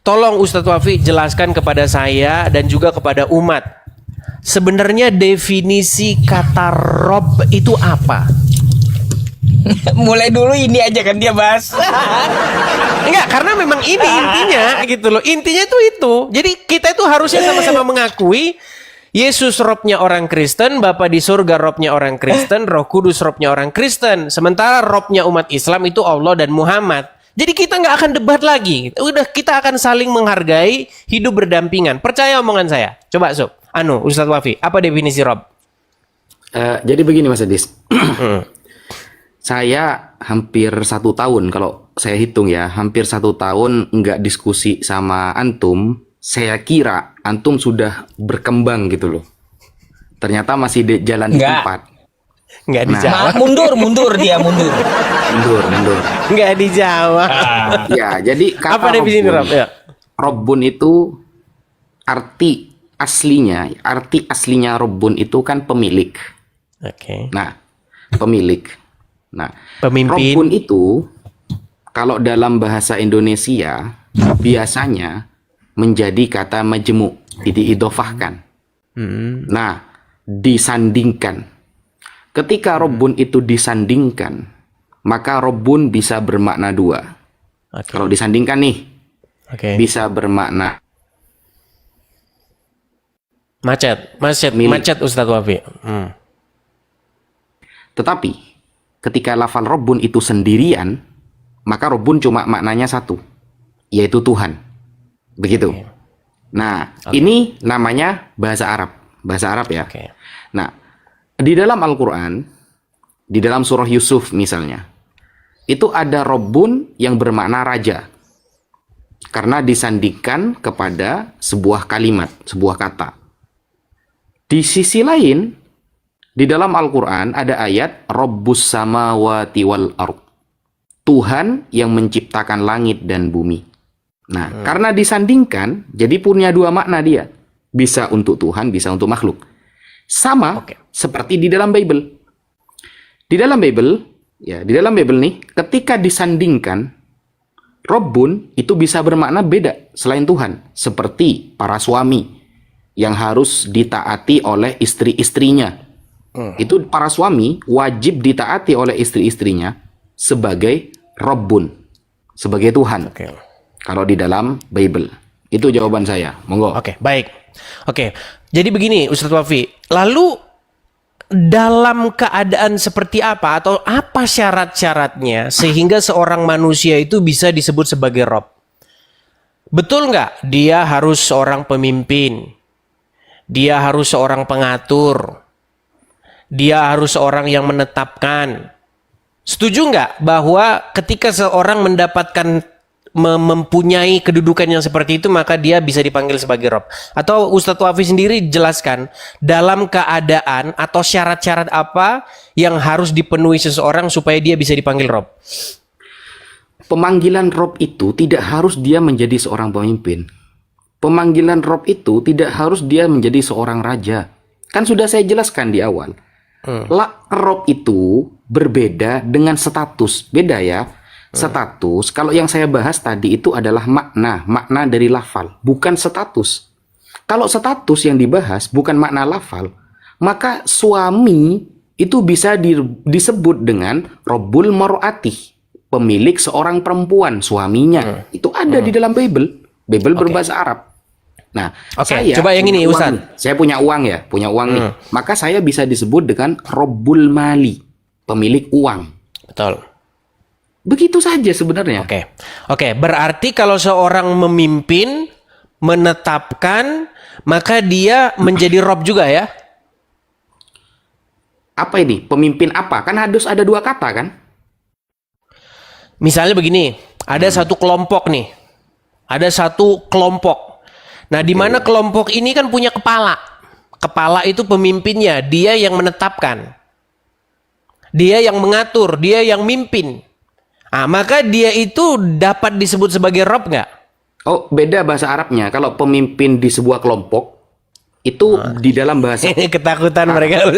Tolong Ustadz Wafi jelaskan kepada saya dan juga kepada umat. Sebenarnya definisi kata Rob itu apa? Mulai dulu ini aja kan dia bahas. Enggak, karena memang ini intinya gitu loh. Intinya itu. Jadi kita itu harusnya sama-sama mengakui Yesus Robnya orang Kristen, Bapa di surga Robnya orang Kristen, Roh Kudus Robnya orang Kristen. Sementara Robnya umat Islam itu Allah dan Muhammad. Jadi kita nggak akan debat lagi. Udah, kita akan saling menghargai, hidup berdampingan. Percaya omongan saya. Coba Sob. Ustadz Wafi, apa definisi Rob? jadi begini Mas Adis. Saya hampir 1 tahun, kalau saya hitung ya, hampir 1 tahun nggak diskusi sama antum. Saya kira antum sudah berkembang gitu loh. Ternyata masih jalan di Nggak. tempat. Nggak dijawab. Mundur dia mundur. Mundur. Nggak dijawab. Ya, jadi kata Apa definisi Rob? Ya. Robbun itu arti aslinya Robbun itu kan pemilik. Oke. Nah, pemilik. Nah, Pemimpin. Robbun itu kalau dalam bahasa Indonesia biasanya menjadi kata majmu, diidofahkan. Nah, disandingkan. Ketika Robbun itu disandingkan, maka Robbun bisa bermakna 2. Oke. Kalau disandingkan nih, Oke. bisa bermakna Macet Ustadz Wafi. Tetapi ketika lafal Robbun itu sendirian, maka Robbun cuma maknanya 1, yaitu Tuhan. Begitu. Nah, ini namanya bahasa Arab. Bahasa Arab ya. Oke. Nah, di dalam Al-Quran, di dalam surah Yusuf misalnya, itu ada Robbun yang bermakna raja. Karena disandingkan kepada sebuah kalimat, sebuah kata. Di sisi lain, di dalam Al-Quran ada ayat Rabbus samawati wal ard. Tuhan yang menciptakan langit dan bumi. Nah, karena disandingkan, jadi punya 2 makna dia. Bisa untuk Tuhan, bisa untuk makhluk. Sama seperti di dalam Bible. Di dalam Bible nih, ketika disandingkan, Robbun itu bisa bermakna beda selain Tuhan. Seperti para suami yang harus ditaati oleh istri-istrinya. Itu para suami wajib ditaati oleh istri-istrinya sebagai Robbun, sebagai Tuhan. Oke. Kalau di dalam Bible. Itu jawaban saya. Monggo. Oke, baik. Oke. Jadi begini Ustadz Wafi, lalu dalam keadaan seperti apa atau apa syarat-syaratnya sehingga seorang manusia itu bisa disebut sebagai Rob? Betul nggak? Dia harus seorang pemimpin. Dia harus seorang pengatur. Dia harus seorang yang menetapkan. Setuju nggak bahwa ketika seorang mendapatkan mempunyai kedudukan yang seperti itu maka dia bisa dipanggil sebagai Rob? Atau Ustadz Wafi sendiri jelaskan dalam keadaan atau syarat-syarat apa yang harus dipenuhi seseorang supaya dia bisa dipanggil Rob? Pemanggilan Rob itu tidak harus dia menjadi seorang pemimpin. Pemanggilan Rob itu tidak harus dia menjadi seorang raja. Kan sudah saya jelaskan di awal. Rob itu berbeda dengan status. Beda ya. Status, kalau yang saya bahas tadi itu adalah makna dari lafal, bukan status. Kalau status yang dibahas bukan makna lafal, maka suami itu bisa disebut dengan Robbul Mar'ati, pemilik seorang perempuan, suaminya. Itu ada di dalam Bible berbahasa Arab. Nah, saya coba yang ini Ustaz. Saya punya uang nih. Maka saya bisa disebut dengan Robbul Mali, pemilik uang. Betul. Begitu saja sebenarnya. Oke. Oke, berarti kalau seorang memimpin, menetapkan, maka dia menjadi Rob juga ya? Apa ini? Pemimpin apa? Kan harus ada dua kata kan? Misalnya begini, ada satu kelompok nih. Ada satu kelompok. Nah, di mana kelompok ini kan punya kepala. Kepala itu pemimpinnya, dia yang menetapkan. Dia yang mengatur, dia yang mimpin. Ah, maka dia itu dapat disebut sebagai Rob nggak? Oh, beda bahasa Arabnya. Kalau pemimpin di sebuah kelompok, itu di dalam bahasa... Ketakutan mereka.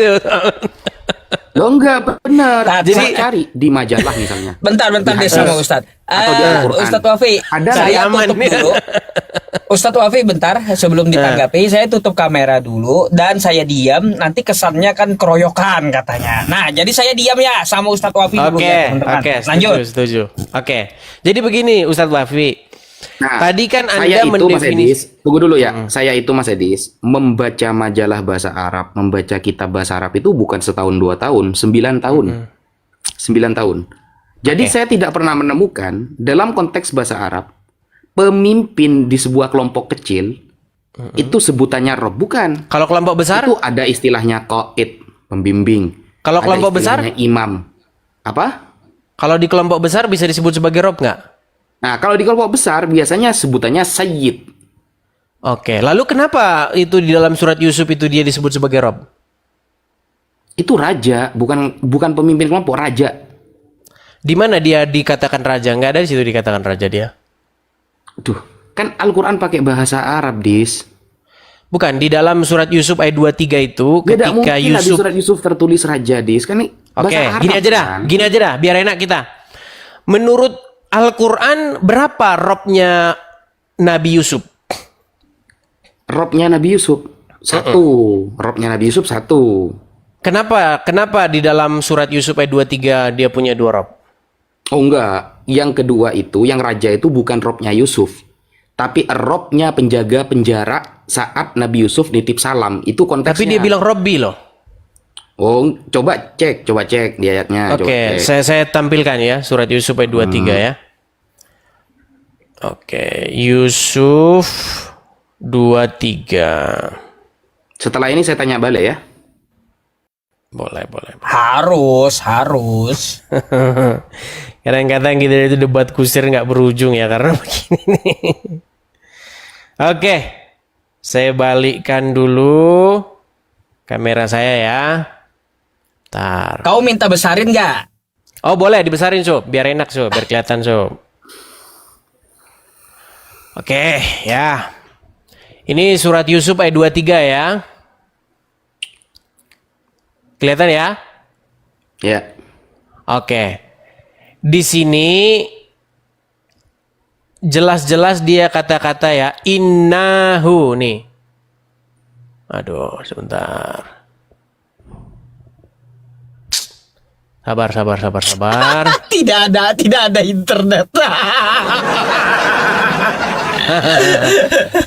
Loh enggak, benar. Nah, Jadi jadi- cari di majalah misalnya. Bentar deh sama Ustadz. Atau di Al-Quran. Ustadz Wafi, Ada saya aman. tutup dulu. Ustadz Wafi bentar, sebelum ditanggapi, saya tutup kamera dulu dan saya diam. Nanti kesannya kan keroyokan katanya. Nah, jadi saya diam ya sama Ustadz Wafi dulu Oke, ya, teman-teman. oke, Lanjut. setuju. Oke, jadi begini Ustadz Wafi. Nah, Tadi kan saya Anda itu Mas mendefinisi. Edis, tunggu dulu ya. Saya itu Mas Edis, membaca majalah bahasa Arab, membaca kitab bahasa Arab itu bukan setahun 2 tahun, 9 tahun. 9 tahun. Jadi Oke. saya tidak pernah menemukan dalam konteks bahasa Arab pemimpin di sebuah kelompok kecil itu sebutannya Rob, bukan. Kalau kelompok besar, Itu ada istilahnya qaid, pembimbing. Kalau Ada kelompok besar? istilahnya imam. Apa? kalau di kelompok besar bisa disebut sebagai Rob nggak? Nah, kalau di kelompok besar biasanya sebutannya sayyid. Oke, lalu kenapa itu di dalam surat Yusuf itu dia disebut sebagai Rob? Itu raja, bukan pemimpin kelompok, raja. Di mana dia dikatakan raja? Nggak ada di situ dikatakan raja dia. Duh, kan Al-Quran pakai bahasa Arab, Dis. Bukan, di dalam surat Yusuf ayat 23 itu Tidak ketika mungkin lah di Yusuf. surat Yusuf tertulis raja, Dis. Kan ini Oke, bahasa Arab, kan? gini aja dah, biar enak kita. Menurut Al-Quran berapa robnya Nabi Yusuf? Robnya Nabi Yusuf satu. Robnya Nabi Yusuf satu. Kenapa di dalam surat Yusuf ayat 23 dia punya 2 rob? Oh enggak, yang kedua itu, yang raja itu bukan robnya Yusuf. Tapi robnya penjaga penjara saat Nabi Yusuf nitip salam. Itu konteksnya. Tapi dia bilang Robbi loh. Oh, coba cek di ayatnya. Coba Oke, cek. saya tampilkan ya surat Yusuf ayat 23 ya. Oke, Yusuf 23. Setelah ini saya tanya balik ya. Boleh. Harus. Kadang-kadang kita itu debat kusir nggak berujung ya karena begini nih. Oke, saya balikkan dulu kamera saya ya. Bentar. Kau minta besarin nggak? Oh boleh dibesarin Sob, biar enak Sob, biar kelihatan Sob. Oke ya. Ini surat Yusuf ayat 23 ya. Kelihatan ya? Ya. Oke. Di sini jelas-jelas dia kata-kata ya innahu nih. Aduh, sebentar. Sabar. Tidak ada internet.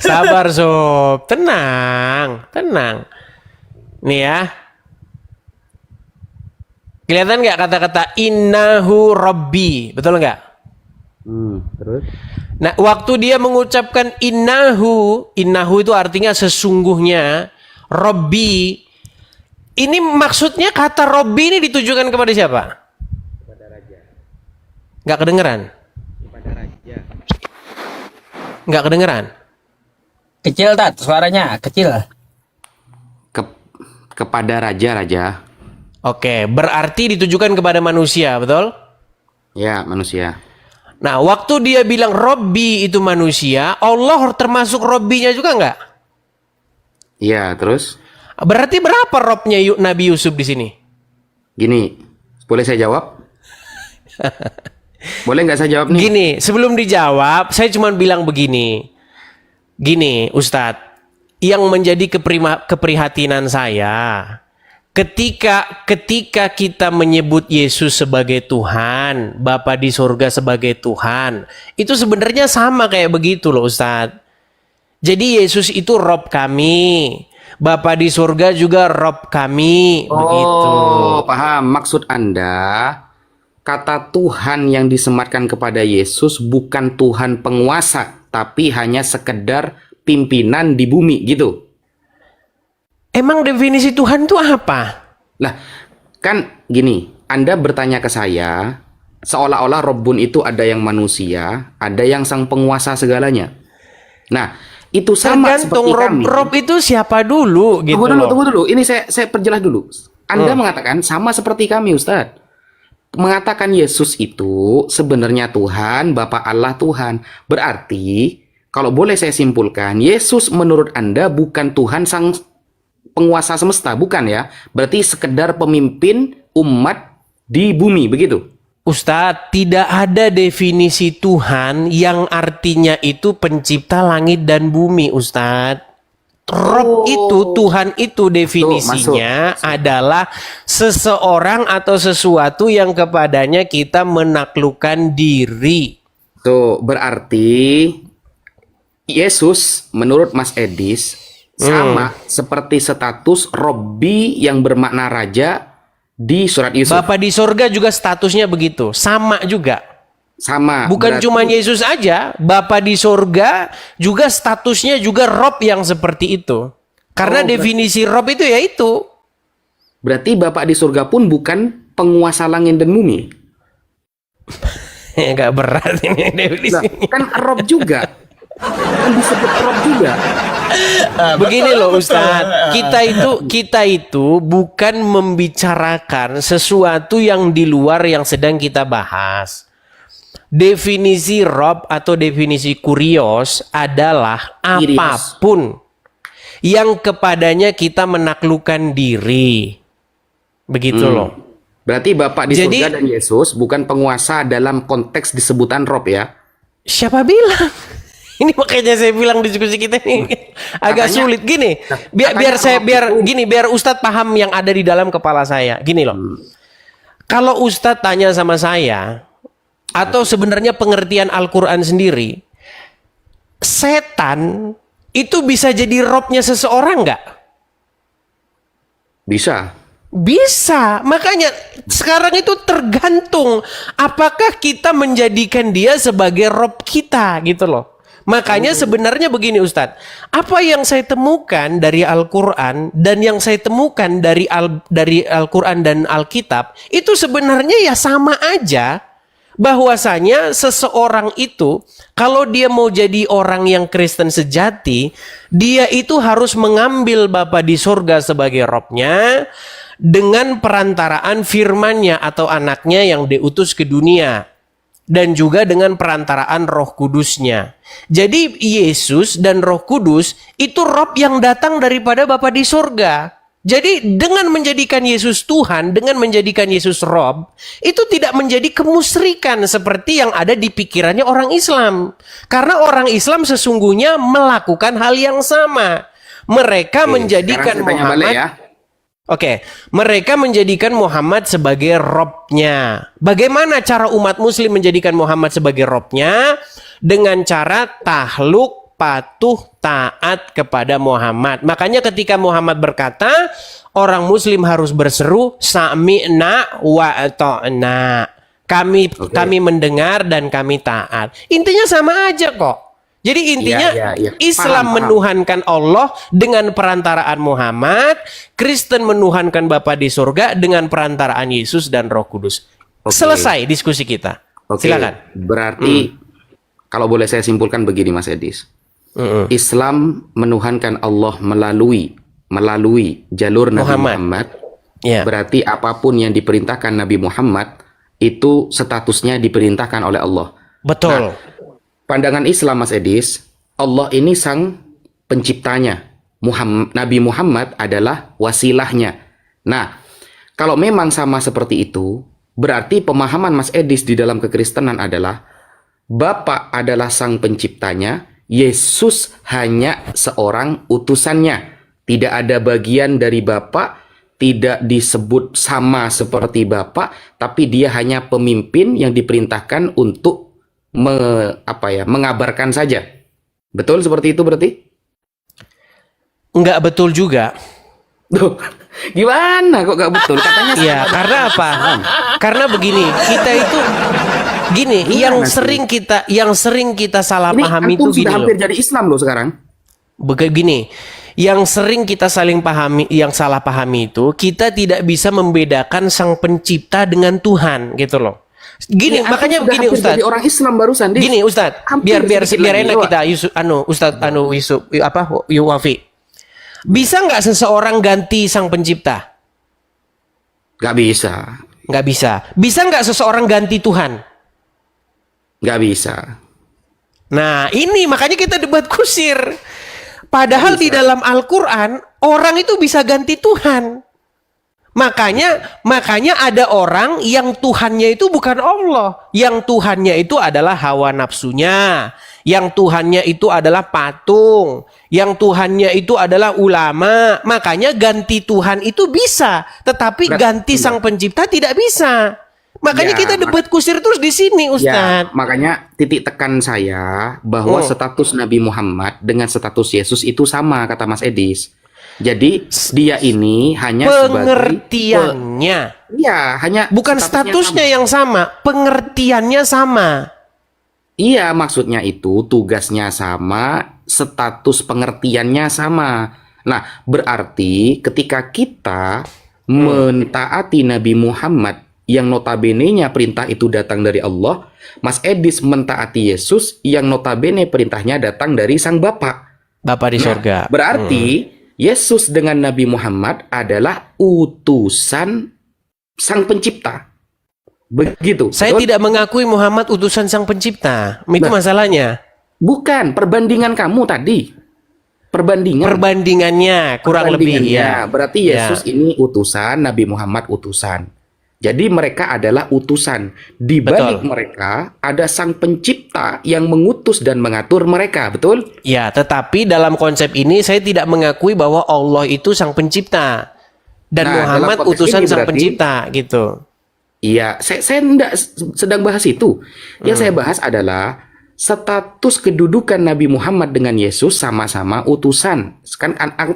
Sabar Sob, tenang. Nih ya. Kelihatan nggak kata-kata innahu rabbi, betul nggak? Terus? Nah, waktu dia mengucapkan innahu itu artinya sesungguhnya, rabbi. Ini maksudnya kata rabbi ini ditujukan kepada siapa? Kepada raja. Nggak kedengeran? Kepada raja. Nggak kedengeran? Kecil Tat, suaranya kecil. Kepada raja. Oke, berarti ditujukan kepada manusia, betul? Ya, manusia. Nah, waktu dia bilang Robbi itu manusia, Allah termasuk Robbinya juga nggak? Iya, terus? Berarti berapa Robnya Nabi Yusuf di sini? Gini, boleh saya jawab? Boleh nggak saya jawab nih? Gini, sebelum dijawab, saya cuma bilang begini. Gini, Ustadz, yang menjadi keprihatinan saya, ketika kita menyebut Yesus sebagai Tuhan, Bapa di surga sebagai Tuhan, itu sebenarnya sama kayak begitu loh Ustadz. Jadi Yesus itu Rob kami, Bapa di surga juga Rob kami, begitu. Oh, paham. Maksud Anda, kata Tuhan yang disematkan kepada Yesus bukan Tuhan penguasa, tapi hanya sekedar pimpinan di bumi gitu. Emang definisi Tuhan itu apa? Lah, kan gini, Anda bertanya ke saya, seolah-olah Rabbun itu ada yang manusia, ada yang sang penguasa segalanya. Nah, itu sama Tergantung seperti kami. Rob itu siapa dulu gitu Tunggu loh. dulu. Ini saya perjelas dulu. Anda mengatakan sama seperti kami, Ustadz. Mengatakan Yesus itu sebenarnya Tuhan, Bapa Allah Tuhan. Berarti, kalau boleh saya simpulkan, Yesus menurut Anda bukan Tuhan sang penguasa semesta, bukan ya? Berarti sekedar pemimpin umat di bumi, begitu? Ustadz, tidak ada definisi Tuhan yang artinya itu pencipta langit dan bumi, Ustadz. Rob itu, Tuhan itu definisinya adalah seseorang atau sesuatu yang kepadanya kita menaklukkan diri. Tuh, berarti Yesus menurut Mas Edis sama seperti status Robbi yang bermakna raja di surat Yusuf. Bapa di sorga juga statusnya begitu, sama juga. Sama. Bukan berarti- cuma Yesus aja, Bapa di sorga juga statusnya juga Rob yang seperti itu. Karena definisi Rob itu ya itu. Berarti Bapak di surga pun bukan penguasa langit dan bumi. Gak berat ini Nah, definisi. kan Rob juga. Kan disebut Rob juga. Begini loh Ustadz, kita itu bukan membicarakan sesuatu yang di luar yang sedang kita bahas. Definisi Rob atau definisi kurios adalah Kurios. apapun yang kepadanya kita menaklukkan diri. Begitu loh. Berarti Bapak di Jadi- surga dan Yesus bukan penguasa dalam konteks disebutan Rob ya. Siapa bilang? Ini makanya saya bilang diskusi kita ini agak Katanya- sulit gini. Biar Ustadz paham yang ada di dalam kepala saya. Gini loh. Kalau Ustadz tanya sama saya atau sebenarnya pengertian Al-Qur'an sendiri, setan itu bisa jadi robnya seseorang nggak? Bisa. Bisa, makanya sekarang itu tergantung apakah kita menjadikan dia sebagai rob kita gitu loh. Makanya sebenarnya begini Ustadz, apa yang saya temukan dari Al-Quran dan yang saya temukan dari Al-Quran dan Alkitab itu sebenarnya ya sama aja. Bahwasanya seseorang itu kalau dia mau jadi orang yang Kristen sejati, dia itu harus mengambil Bapa di surga sebagai robnya dengan perantaraan firman-Nya atau anaknya yang diutus ke dunia. Dan juga dengan perantaraan Roh Kudusnya. Jadi Yesus dan Roh Kudus itu rob yang datang daripada Bapa di surga. Jadi dengan menjadikan Yesus Tuhan, dengan menjadikan Yesus Rob, itu tidak menjadi kemusyrikan seperti yang ada di pikirannya orang Islam. Karena orang Islam sesungguhnya melakukan hal yang sama. Mereka menjadikan Sekarang saya tanya balik Muhammad... ya. Oke, mereka menjadikan Muhammad sebagai robnya. Bagaimana cara umat muslim menjadikan Muhammad sebagai robnya? Dengan cara tahluk, patuh, taat kepada Muhammad. Makanya ketika Muhammad berkata, orang muslim harus berseru, sami'na wa ata'na. Kami mendengar dan kami taat. Intinya sama aja kok. Jadi intinya Iya. Islam Paham. menuhankan Allah dengan perantaraan Muhammad, Kristen menuhankan Bapa di surga dengan perantaraan Yesus dan Roh Kudus. Oke. Selesai diskusi kita. Oke. Silakan. Berarti kalau boleh saya simpulkan begini Mas Edis. Islam menuhankan Allah melalui jalur Nabi Muhammad. Ya. Berarti apapun yang diperintahkan Nabi Muhammad itu statusnya diperintahkan oleh Allah. Betul. Pandangan Islam Mas Edis, Allah ini sang penciptanya. Nabi Muhammad adalah wasilahnya. Nah, kalau memang sama seperti itu, berarti pemahaman Mas Edis di dalam kekristenan adalah Bapa adalah sang penciptanya, Yesus hanya seorang utusannya. Tidak ada bagian dari Bapa, tidak disebut sama seperti Bapa, tapi dia hanya pemimpin yang diperintahkan untuk mengabarkan saja. Betul seperti itu berarti? Enggak betul juga. Duh, gimana kok gak betul? Katanya Iya, karena apa? Karena begini, kita itu gini, yang sering kita salah Ini pahami antum itu gini sudah loh. hampir jadi Islam loh sekarang. Begini, yang sering kita saling pahami, yang salah pahami itu kita tidak bisa membedakan sang pencipta dengan Tuhan gitu loh. Gini, Ini antum makanya sudah begini hampir Ustadz. jadi orang Islam barusan. Dis. Gini Ustadz, Hampir biar sedikit lagi, enak Wak. kita Yusuf Ustadz Yusuf Wafi. Bisa nggak seseorang ganti sang pencipta? Gak bisa. Nggak bisa. Bisa nggak seseorang ganti Tuhan? Gak bisa. Nah, ini makanya kita debat kusir. Padahal di dalam Al-Quran, orang itu bisa ganti Tuhan. Makanya ada orang yang Tuhannya itu bukan Allah. Yang Tuhannya itu adalah hawa nafsunya. Yang Tuhannya itu adalah patung. Yang Tuhannya itu adalah ulama. Makanya ganti Tuhan itu bisa. Tetapi ganti sang pencipta tidak bisa. Makanya Ya, kita debat kusir terus di sini, Ya, Ustadz. makanya titik tekan saya bahwa status Nabi Muhammad dengan status Yesus itu sama, kata Mas Edis. Jadi dia ini hanya Pengertiannya. Iya, hanya Bukan statusnya yang sama, pengertiannya sama. Iya, maksudnya itu tugasnya sama, status pengertiannya sama. Nah, berarti ketika kita mentaati Nabi Muhammad yang notabene-nya perintah itu datang dari Allah, Mas Edis mentaati Yesus yang notabene perintahnya datang dari Sang Bapa. Bapa di sorga. Berarti Yesus dengan Nabi Muhammad adalah utusan Sang Pencipta. Begitu. Saya betul? tidak mengakui Muhammad utusan sang pencipta. Itu Nah. masalahnya. Bukan, perbandingan kamu tadi. Perbandingannya kurang lebih ya. Berarti Yesus Ya. ini utusan, Nabi Muhammad utusan. Jadi mereka adalah utusan. Di balik Betul. mereka ada Sang Pencipta yang mengutus dan mengatur mereka, betul? Ya, tetapi dalam konsep ini saya tidak mengakui bahwa Allah itu sang pencipta dan Nah, Muhammad dalam konteks utusan ini sang berarti- pencipta gitu. Iya, saya tidak sedang bahas itu. Yang saya bahas adalah status kedudukan Nabi Muhammad dengan Yesus sama-sama utusan.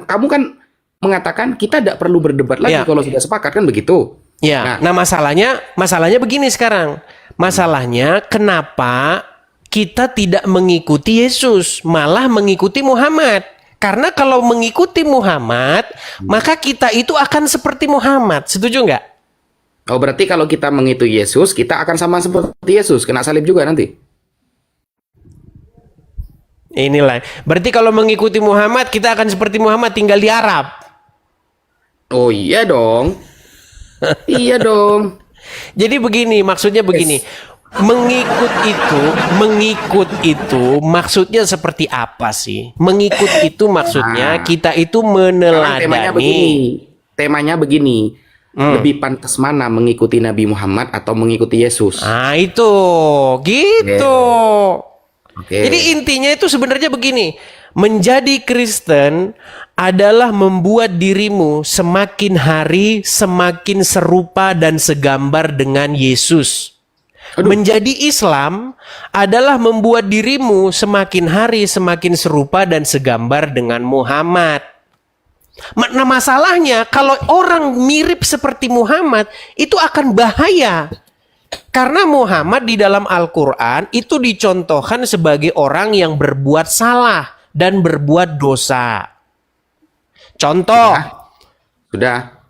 Kamu kan mengatakan kita tidak perlu berdebat lagi Ya. kalau sudah sepakat, kan begitu? Ya, nah masalahnya begini sekarang. Masalahnya kenapa kita tidak mengikuti Yesus, malah mengikuti Muhammad? Karena kalau mengikuti Muhammad, maka kita itu akan seperti Muhammad. Setuju nggak? Oh, berarti kalau kita mengikuti Yesus, kita akan sama seperti Yesus, kena salib juga nanti. Inilah. Berarti kalau mengikuti Muhammad, kita akan seperti Muhammad tinggal di Arab. Oh iya dong. Iya dong. Jadi begini, maksudnya begini. Mengikut itu maksudnya seperti apa sih? Mengikut itu maksudnya kita itu Sekarang meneladani. Temanya begini. Lebih pantas mana mengikuti Nabi Muhammad atau mengikuti Yesus? Nah itu, gitu. Oke. Jadi intinya itu sebenarnya begini. Menjadi Kristen adalah membuat dirimu semakin hari semakin serupa dan segambar dengan Yesus. Menjadi Islam adalah membuat dirimu semakin hari semakin serupa dan segambar dengan Muhammad. Nah masalahnya kalau orang mirip seperti Muhammad itu akan bahaya. Karena Muhammad di dalam Al-Quran itu dicontohkan sebagai orang yang berbuat salah dan berbuat dosa. Contoh. Sudah.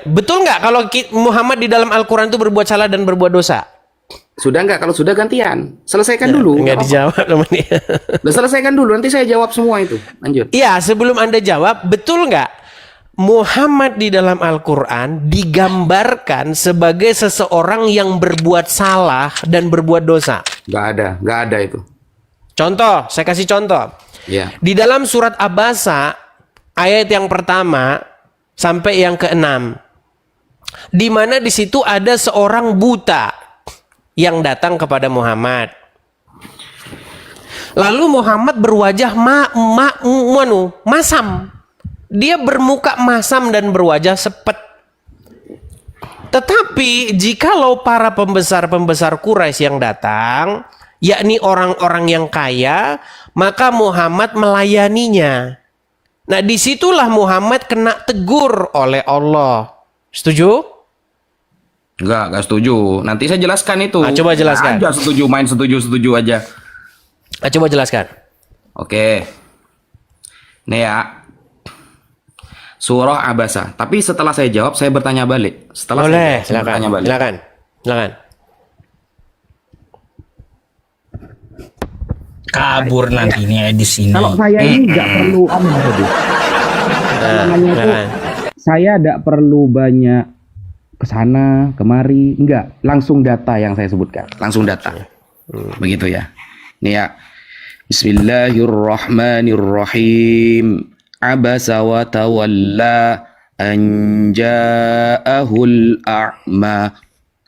Betul nggak kalau Muhammad di dalam Al-Quran itu berbuat salah dan berbuat dosa? Sudah nggak? Kalau sudah gantian. Selesaikan dulu. Nggak dijawab sama dia. Udah selesaikan dulu. Nanti saya jawab semua itu. Lanjut. Iya, sebelum Anda jawab, betul nggak? Muhammad di dalam Al-Quran digambarkan sebagai seseorang yang berbuat salah dan berbuat dosa. Nggak ada itu. Contoh, saya kasih contoh. Ya. Di dalam surat Abasa, ayat yang pertama sampai yang keenam, di mana di situ ada seorang buta yang datang kepada Muhammad. Lalu Muhammad berwajah masam. Dia bermuka masam dan berwajah sepet. Tetapi jikalau para pembesar-pembesar Quraisy yang datang, yakni orang-orang yang kaya, maka Muhammad melayaninya. Nah, disitulah Muhammad kena tegur oleh Allah. Setuju? Enggak setuju. Nanti saya jelaskan itu. Coba jelaskan. Aja setuju, main setuju aja. Coba jelaskan. Oke. Nih ya. Surah Abasa. Tapi setelah saya jawab, saya bertanya balik. Setelah Boleh, saya bertanya balik. silakan. Kabur nanti ini di sini. Kalau saya ini nggak perlu Silakan. saya nggak perlu banyak kesana kemari, enggak, langsung data yang saya sebutkan. Langsung data. Begitu ya. Nih ya. Bismillahirrahmanirrahim. Abasa wa tawalla an ja'ahul a'ma.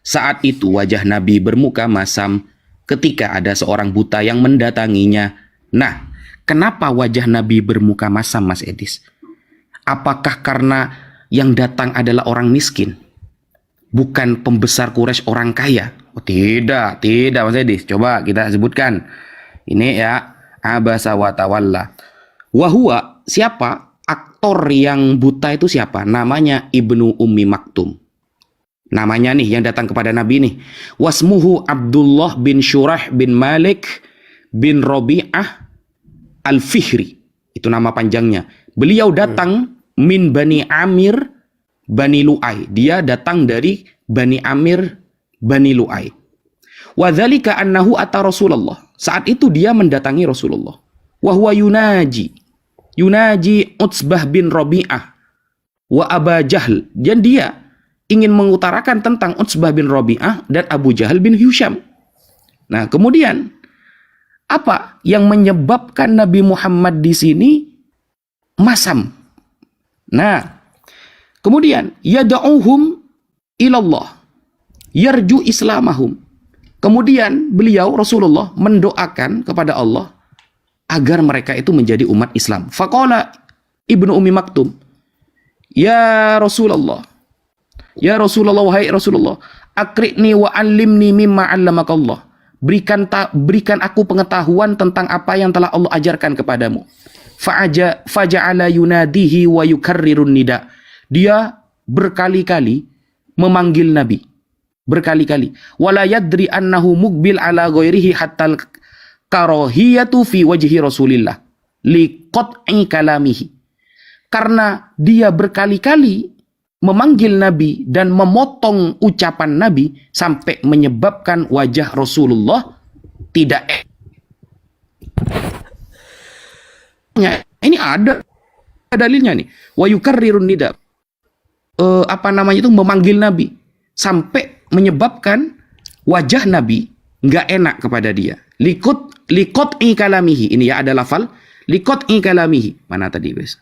Saat itu wajah Nabi bermuka masam ketika ada seorang buta yang mendatanginya. Nah, kenapa wajah Nabi bermuka masam, Mas Edis? Apakah karena yang datang adalah orang miskin? Bukan pembesar Quraisy orang kaya? Oh, tidak Mas Edis. Coba kita sebutkan. Ini ya, Abasa wa tawalla. Wahua, siapa? Aktor yang buta itu siapa? Namanya Ibnu Ummi Maktum. Namanya nih yang datang kepada Nabi nih. Wasmuhu Abdullah bin Syurah bin Malik bin Rabi'ah Al-Fihri. Itu nama panjangnya. Beliau datang min Bani Amir Bani Lu'ay. Dia datang dari Bani Amir Bani Lu'ay. Wadzalika annahu ata Rasulullah. Saat itu dia mendatangi Rasulullah. Wahwa yunaji Utsbah bin Rabi'ah wa Aba Jahl. Dan dia ingin mengutarakan tentang Utsbah bin Rabi'ah dan Abu Jahal bin Hisham. Nah, kemudian apa yang menyebabkan Nabi Muhammad di sini masam? Nah, kemudian yad'uhum ilallah, yarju islamahum. Kemudian beliau Rasulullah mendoakan kepada Allah agar mereka itu menjadi umat Islam. Faqala Ibnu Ummi Maktum, ya Rasulullah, wahai Rasulullah, akri'ni wa 'allimni mimma 'allamakallah. Berikan aku pengetahuan tentang apa yang telah Allah ajarkan kepadamu. Faja'ala yunadihi wa yukarrirun nida. Dia berkali-kali memanggil Nabi. Berkali-kali. Wala yadri annahu mukbil ala ghairihi hatta karahiyatu fi wajhi Rasulillah liqat'i kalamihi. Karena dia berkali-kali memanggil Nabi dan memotong ucapan Nabi sampai menyebabkan wajah Rasulullah tidak ini ada dalilnya nih. Wa yukarrirun nida. Memanggil Nabi sampai menyebabkan wajah Nabi nggak enak kepada dia. Liqat'i kalamihi. Ini ya ada lafal liqat'i kalamihi. Mana tadi, guys?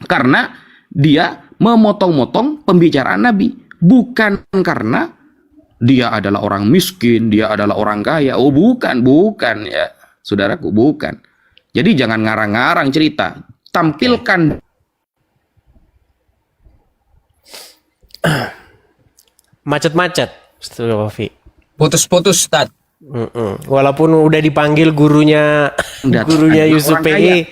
Karena dia memotong-motong pembicaraan Nabi, bukan karena dia adalah orang miskin, dia adalah orang kaya. Oh, bukan ya, saudaraku, bukan. Jadi jangan ngarang-ngarang cerita, tampilkan. Macet-macet, Ustaz. Putus-putus, Ustaz. Walaupun udah dipanggil gurunya Yusuf PI,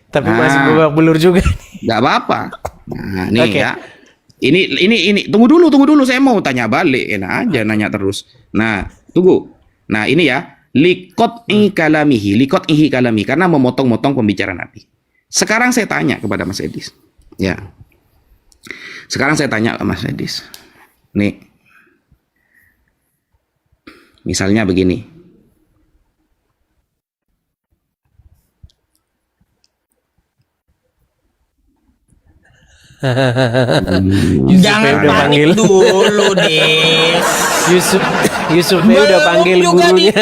tapi masih babak belur juga. Gak apa-apa. Nah, nih ya. Ini tunggu dulu saya mau tanya balik. Enak aja nanya terus. Nah, tunggu. Nah, ini ya, liqat'i kalamihi karena memotong-motong pembicaraan Nabi. Sekarang saya tanya kepada Mas Edis. Ya. Sekarang saya tanya ke Mas Edis. Nih. Misalnya begini. Jangan udah panik panggil dulu, Des. Yusuf udah panggil juga gurunya.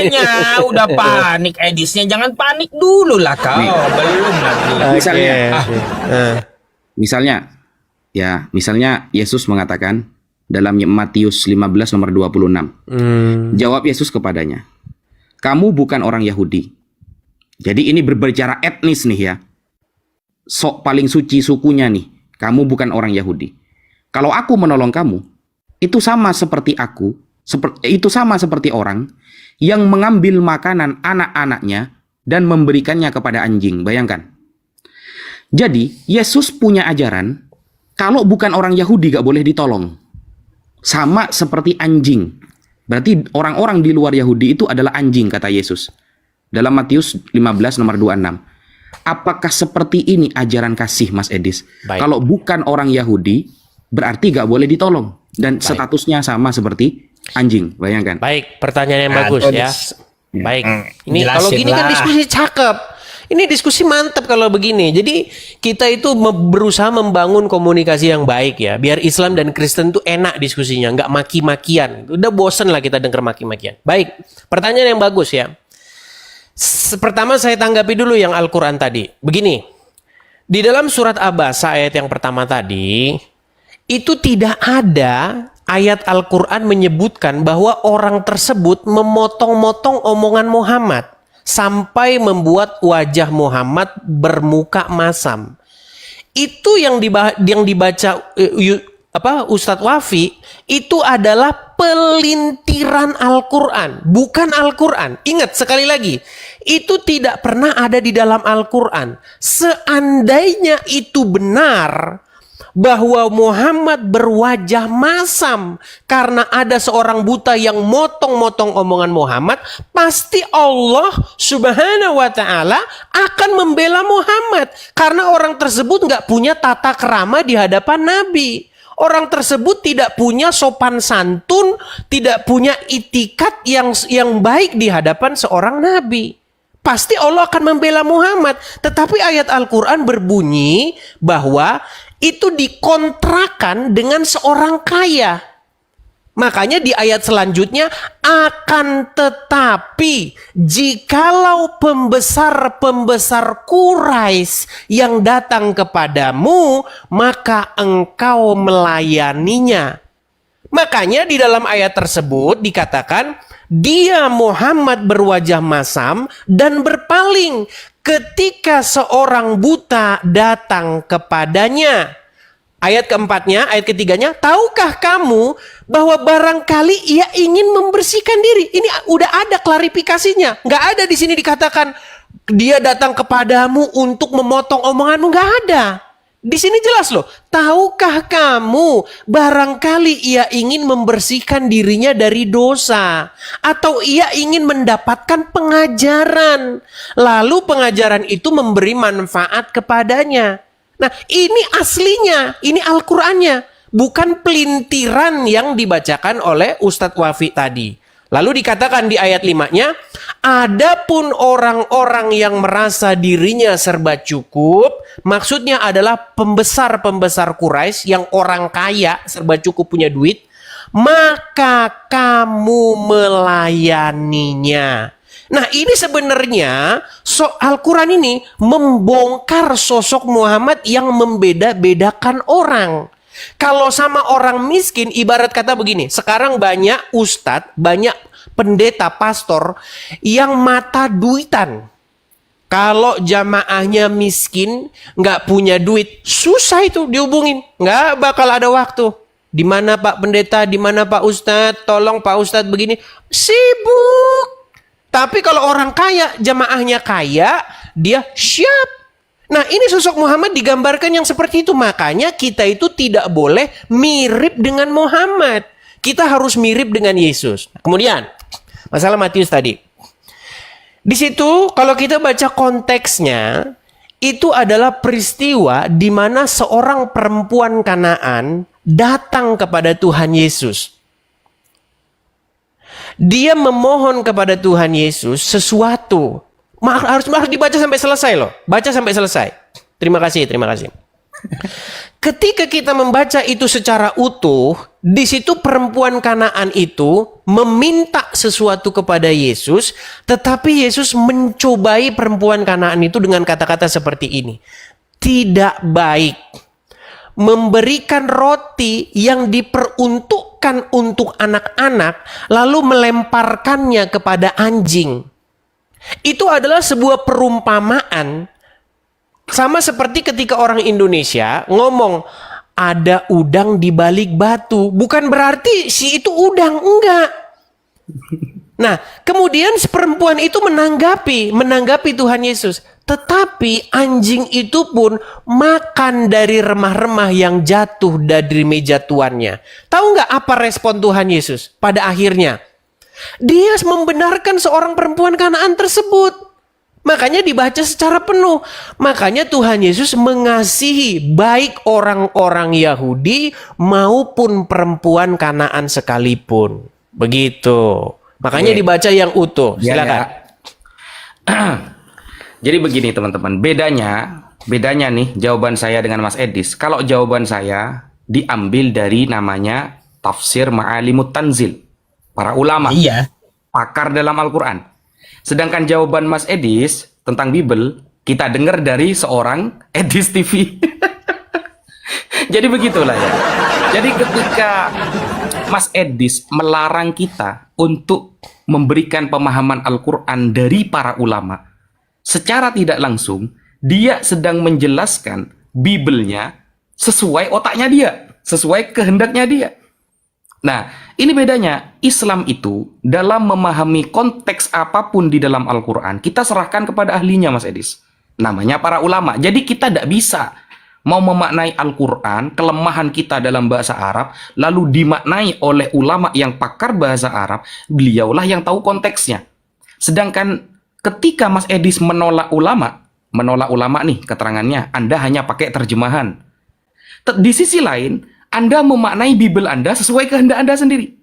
ditanya, udah panik Edisnya. Jangan panik dulu lah kau. Belum lagi. Misalnya Yesus mengatakan dalam Matius 15 nomor 26. Jawab Yesus kepadanya, kamu bukan orang Yahudi. Jadi ini berbicara etnis nih ya. Sok paling suci sukunya nih. Kamu bukan orang Yahudi. Kalau aku menolong kamu, itu sama seperti orang yang mengambil makanan anak-anaknya dan memberikannya kepada anjing. Bayangkan. Jadi Yesus punya ajaran, kalau bukan orang Yahudi gak boleh ditolong. sama seperti anjing. Berarti orang-orang di luar Yahudi itu adalah anjing, kata Yesus. Dalam Matius 15 nomor 26. Apakah seperti ini ajaran kasih, Mas Edis? Baik. Kalau bukan orang Yahudi, berarti gak boleh ditolong. Dan statusnya sama seperti anjing, bayangkan. Baik, pertanyaan yang Nah, bagus tuh ya. Baik. Ini jelasin kalau gini kan lah. diskusi cakep. Ini diskusi mantap kalau begini. Jadi kita itu berusaha membangun komunikasi yang baik ya. Biar Islam dan Kristen tuh enak diskusinya, nggak maki-makian. Udah bosen lah kita denger maki-makian. Baik, pertanyaan yang bagus ya. Pertama saya tanggapi dulu yang Al-Quran tadi. Begini, di dalam surat Abasa ayat yang pertama tadi, itu tidak ada ayat Al-Quran menyebutkan bahwa orang tersebut memotong-motong omongan Muhammad sampai membuat wajah Muhammad bermuka masam. Itu yang dibaca Ustadz Wafi itu adalah pelintiran Al-Quran, bukan Al-Quran. Ingat sekali lagi, itu tidak pernah ada di dalam Al-Quran. Seandainya itu benar bahwa Muhammad berwajah masam karena ada seorang buta yang motong-motong omongan Muhammad, pasti Allah Subhanahu wa Ta'ala akan membela Muhammad karena orang tersebut nggak punya tata krama di hadapan Nabi. Orang tersebut tidak punya sopan santun, tidak punya itikat yang baik di hadapan seorang nabi. Pasti Allah akan membela Muhammad. Tetapi ayat Al-Quran berbunyi bahwa itu dikontrakan dengan seorang kaya. Makanya di ayat selanjutnya, akan tetapi jikalau pembesar-pembesar Quraisy yang datang kepadamu, maka engkau melayaninya. Makanya di dalam ayat tersebut dikatakan, dia Muhammad berwajah masam dan berpaling ketika seorang buta datang kepadanya. Ayat keempatnya, ayat ketiganya, tahukah kamu bahwa barangkali ia ingin membersihkan diri? Ini udah ada klarifikasinya. Nggak ada di sini dikatakan dia datang kepadamu untuk memotong omonganmu. Nggak ada. Di sini jelas loh. Tahukah kamu barangkali ia ingin membersihkan dirinya dari dosa. Atau ia ingin mendapatkan pengajaran. Lalu pengajaran itu memberi manfaat kepadanya. Nah, ini aslinya, ini Al-Qur'annya, bukan pelintiran yang dibacakan oleh Ustadz Wafi tadi. Lalu dikatakan di ayat 5-nya, adapun orang-orang yang merasa dirinya serba cukup, maksudnya adalah pembesar-pembesar Quraisy yang orang kaya, serba cukup punya duit, maka kamu melayaninya. Nah, ini sebenarnya Al-Quran ini membongkar sosok Muhammad yang membeda-bedakan orang. Kalau sama orang miskin, ibarat kata begini, sekarang banyak ustadz, banyak pendeta, pastor yang mata duitan. Kalau jamaahnya miskin, nggak punya duit, susah itu dihubungin, nggak bakal ada waktu. Di mana Pak Pendeta, di mana Pak Ustadz, tolong Pak Ustadz begini, sibuk. Tapi kalau orang kaya, jamaahnya kaya, dia siap. Nah, ini sosok Muhammad digambarkan yang seperti itu. Makanya kita itu tidak boleh mirip dengan Muhammad. Kita harus mirip dengan Yesus. Kemudian, masalah Matius tadi. Di situ, kalau kita baca konteksnya, itu adalah peristiwa di mana seorang perempuan Kanaan datang kepada Tuhan Yesus. Dia memohon kepada Tuhan Yesus sesuatu. Harus dibaca sampai selesai loh. Baca sampai selesai. Terima kasih. Ketika kita membaca itu secara utuh, di situ perempuan Kanaan itu meminta sesuatu kepada Yesus, tetapi Yesus mencobai perempuan Kanaan itu dengan kata-kata seperti ini. Tidak baik memberikan roti yang diperuntukkan untuk anak-anak lalu melemparkannya kepada anjing. Itu adalah sebuah perumpamaan sama seperti ketika orang Indonesia ngomong ada udang di balik batu. Bukan berarti si itu udang, enggak. Nah, kemudian si perempuan itu menanggapi Tuhan Yesus. Tetapi anjing itu pun makan dari remah-remah yang jatuh dari meja tuannya. Tahu nggak apa respon Tuhan Yesus pada akhirnya? Dia membenarkan seorang perempuan Kanaan tersebut. Makanya dibaca secara penuh. Makanya Tuhan Yesus mengasihi baik orang-orang Yahudi maupun perempuan Kanaan sekalipun. Begitu. Makanya Oke. dibaca yang utuh. Ya, Silakan. ya. Jadi begini teman-teman, bedanya nih jawaban saya dengan Mas Edis. Kalau jawaban saya diambil dari namanya tafsir Ma'alimut Tanzil, para ulama, Iya. pakar dalam Al-Quran. Sedangkan jawaban Mas Edis tentang Bible, kita dengar dari seorang Edis TV. Jadi begitulah ya. Jadi ketika Mas Edis melarang kita untuk memberikan pemahaman Al-Quran dari para ulama, secara tidak langsung dia sedang menjelaskan Bible-nya sesuai otaknya dia, sesuai kehendaknya dia. Nah, ini bedanya. Islam itu dalam memahami konteks apapun di dalam Al-Quran, kita serahkan kepada ahlinya, Mas Edis. Namanya para ulama. Jadi kita tidak bisa mau memaknai Al-Quran, kelemahan kita dalam bahasa Arab, lalu dimaknai oleh ulama yang pakar bahasa Arab, beliaulah yang tahu konteksnya. Sedangkan ketika Mas Edis menolak ulama nih keterangannya, Anda hanya pakai terjemahan. Di sisi lain, Anda memaknai Bible Anda sesuai kehendak Anda sendiri.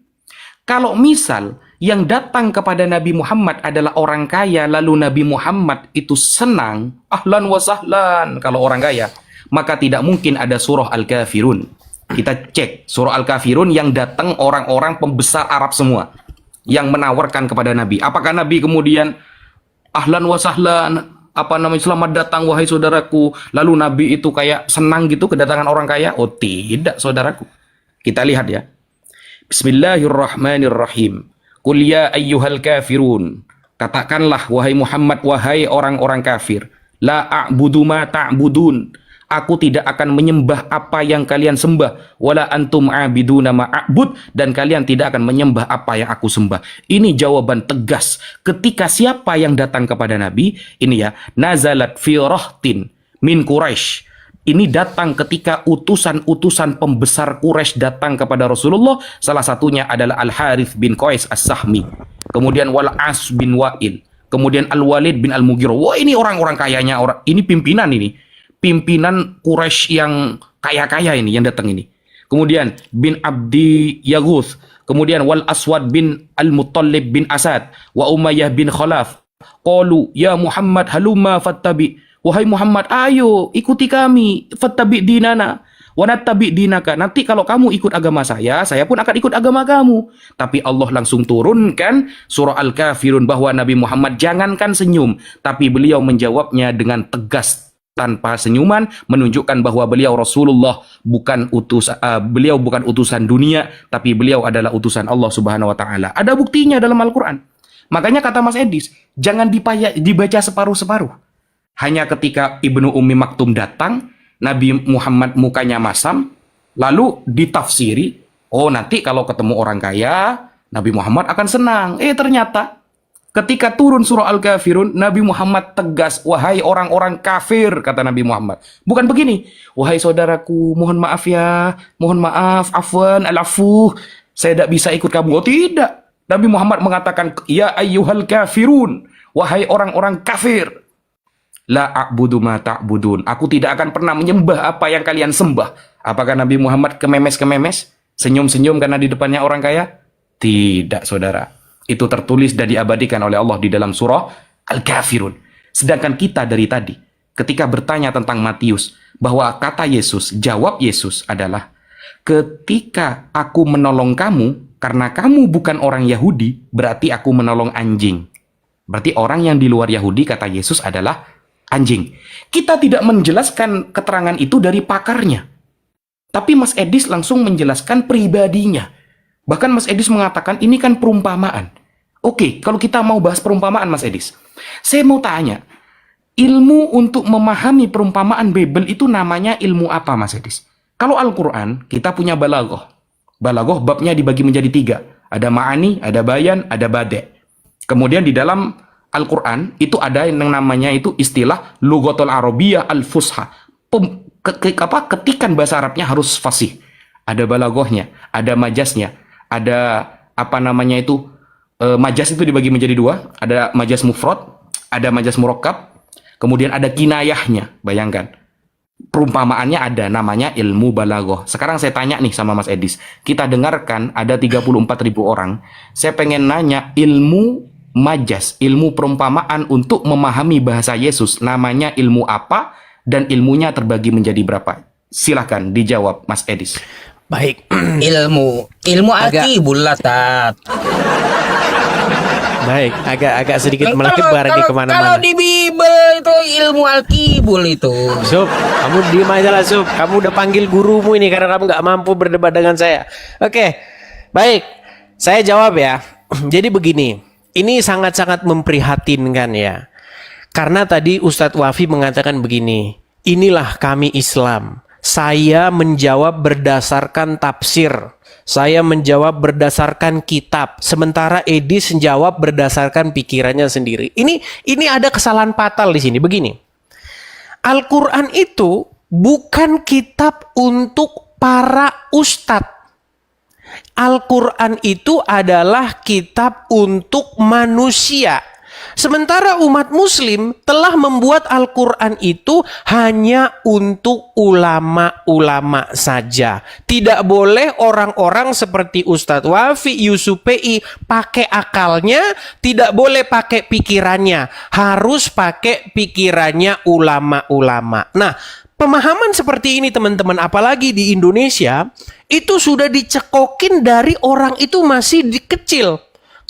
Kalau misal yang datang kepada Nabi Muhammad adalah orang kaya, lalu Nabi Muhammad itu senang, ahlan wa sahlan kalau orang kaya, maka tidak mungkin ada surah Al-Kafirun. Kita cek surah Al-Kafirun yang datang orang-orang pembesar Arab semua yang menawarkan kepada Nabi. Apakah Nabi kemudian ahlan wa sahlan, selamat datang wahai saudaraku, lalu Nabi itu kayak senang gitu kedatangan orang kaya? Oh tidak, saudaraku. Kita lihat ya. Bismillahirrahmanirrahim. Qul ya ayyuhal kafirun. Katakanlah wahai Muhammad, wahai orang-orang kafir, la a'budu ma ta'budun. Aku tidak akan menyembah apa yang kalian sembah, wala antum a'biduna ma a'bud, dan kalian tidak akan menyembah apa yang aku sembah. Ini jawaban tegas ketika siapa yang datang kepada Nabi, ini ya, nazalat fi rahtin min Quraisy. Ini datang ketika utusan-utusan pembesar Quraisy datang kepada Rasulullah. Salah satunya adalah Al-Harith bin Qais As-Sahmi. Kemudian Wal-As bin Wa'il. Kemudian Al-Walid bin Al-Mughirah. Wah, ini orang-orang kayanya, ini pimpinan ini. Pimpinan Quraisy yang kaya-kaya ini yang datang ini. Kemudian bin Abdi Yaghuth. Kemudian Wal Aswad bin Al-Muttalib bin Asad. Wa Umayyah bin Khalaf. Qalu ya Muhammad halumma fattabi. Wahai Muhammad, ayo ikuti kami. Fattabi dinana. Wa nattabi dinaka. Nanti kalau kamu ikut agama saya pun akan ikut agama kamu. Tapi Allah langsung turunkan surah Al-Kafirun bahwa Nabi Muhammad jangankan senyum, tapi beliau menjawabnya dengan tegas tanpa senyuman, menunjukkan bahwa beliau Rasulullah, beliau bukan utusan dunia, tapi beliau adalah utusan Allah Subhanahu wa taala. Ada buktinya dalam Al-Qur'an. Makanya kata Mas Edis, jangan dibaca separuh-separuh. Hanya ketika Ibnu Ummi Maktum datang, Nabi Muhammad mukanya masam, lalu ditafsiri, oh nanti kalau ketemu orang kaya, Nabi Muhammad akan senang. Ternyata ketika turun surah Al-Kafirun, Nabi Muhammad tegas, wahai orang-orang kafir, kata Nabi Muhammad. Bukan begini, wahai saudaraku, mohon maaf ya, mohon maaf, afwan, al-afuh, saya tidak bisa ikut kamu. Oh tidak, Nabi Muhammad mengatakan, ya ayyuhal kafirun, wahai orang-orang kafir, la a'budu ma ta'budun, aku tidak akan pernah menyembah apa yang kalian sembah. Apakah Nabi Muhammad kememes-kememes, senyum-senyum karena di depannya orang kaya? Tidak, saudara. Itu tertulis dan diabadikan oleh Allah di dalam surah Al-Kafirun. Sedangkan kita dari tadi, ketika bertanya tentang Matius, bahwa kata Yesus, jawab Yesus adalah, ketika aku menolong kamu, karena kamu bukan orang Yahudi, berarti aku menolong anjing. Berarti orang yang di luar Yahudi, kata Yesus, adalah anjing. Kita tidak menjelaskan keterangan itu dari pakarnya. Tapi Mas Edis langsung menjelaskan pribadinya. Bahkan Mas Edis mengatakan ini kan perumpamaan. Oke, kalau kita mau bahas perumpamaan Mas Edis, saya mau tanya, ilmu untuk memahami perumpamaan Bible itu namanya ilmu apa Mas Edis? Kalau Al-Quran, kita punya balaghah. Balaghah babnya dibagi menjadi 3. Ada ma'ani, ada bayan, ada bade'. Kemudian di dalam Al-Quran itu ada yang namanya itu istilah Lughatul Arabiyyah Al-Fusha. Ketikan bahasa Arabnya harus fasih. Ada balaghahnya, ada majaznya, ada apa namanya itu majaz itu dibagi menjadi dua. Ada majaz mufrad, ada majaz murakkab, kemudian ada kinayahnya. Bayangkan. Perumpamaannya ada, namanya ilmu balaghah. Sekarang saya tanya nih sama Mas Edis. Kita dengarkan ada 34.000 orang. Saya pengen nanya ilmu majaz, ilmu perumpamaan untuk memahami bahasa Yesus. Namanya ilmu apa dan ilmunya terbagi menjadi berapa? Silahkan dijawab Mas Edis. Baik. Ilmu Alkibul lah, Tat. Baik, agak sedikit Kalau melebar ini kalau kemana-mana. di Bible itu ilmu Alkibul itu. Sup, kamu diem aja lah Sup. Kamu udah panggil gurumu ini karena kamu nggak mampu berdebat dengan saya. Oke, baik. Saya jawab ya. Jadi begini, ini sangat-sangat memprihatinkan ya. Karena tadi Ustadz Wafi mengatakan begini, inilah kami Islam. Saya menjawab berdasarkan tafsir. Saya menjawab berdasarkan kitab. Sementara Edis menjawab berdasarkan pikirannya sendiri. Ini ada kesalahan fatal di sini. Begini. Al-Quran itu bukan kitab untuk para ustadz. Al-Quran itu adalah kitab untuk manusia. Sementara umat muslim telah membuat Al-Quran itu hanya untuk ulama-ulama saja. Tidak boleh orang-orang seperti Ustadz Wafi, Yusuf PI pakai akalnya, tidak boleh pakai pikirannya. Harus pakai pikirannya ulama-ulama. Nah, pemahaman seperti ini teman-teman, apalagi di Indonesia, itu sudah dicekokin dari orang itu masih kecil.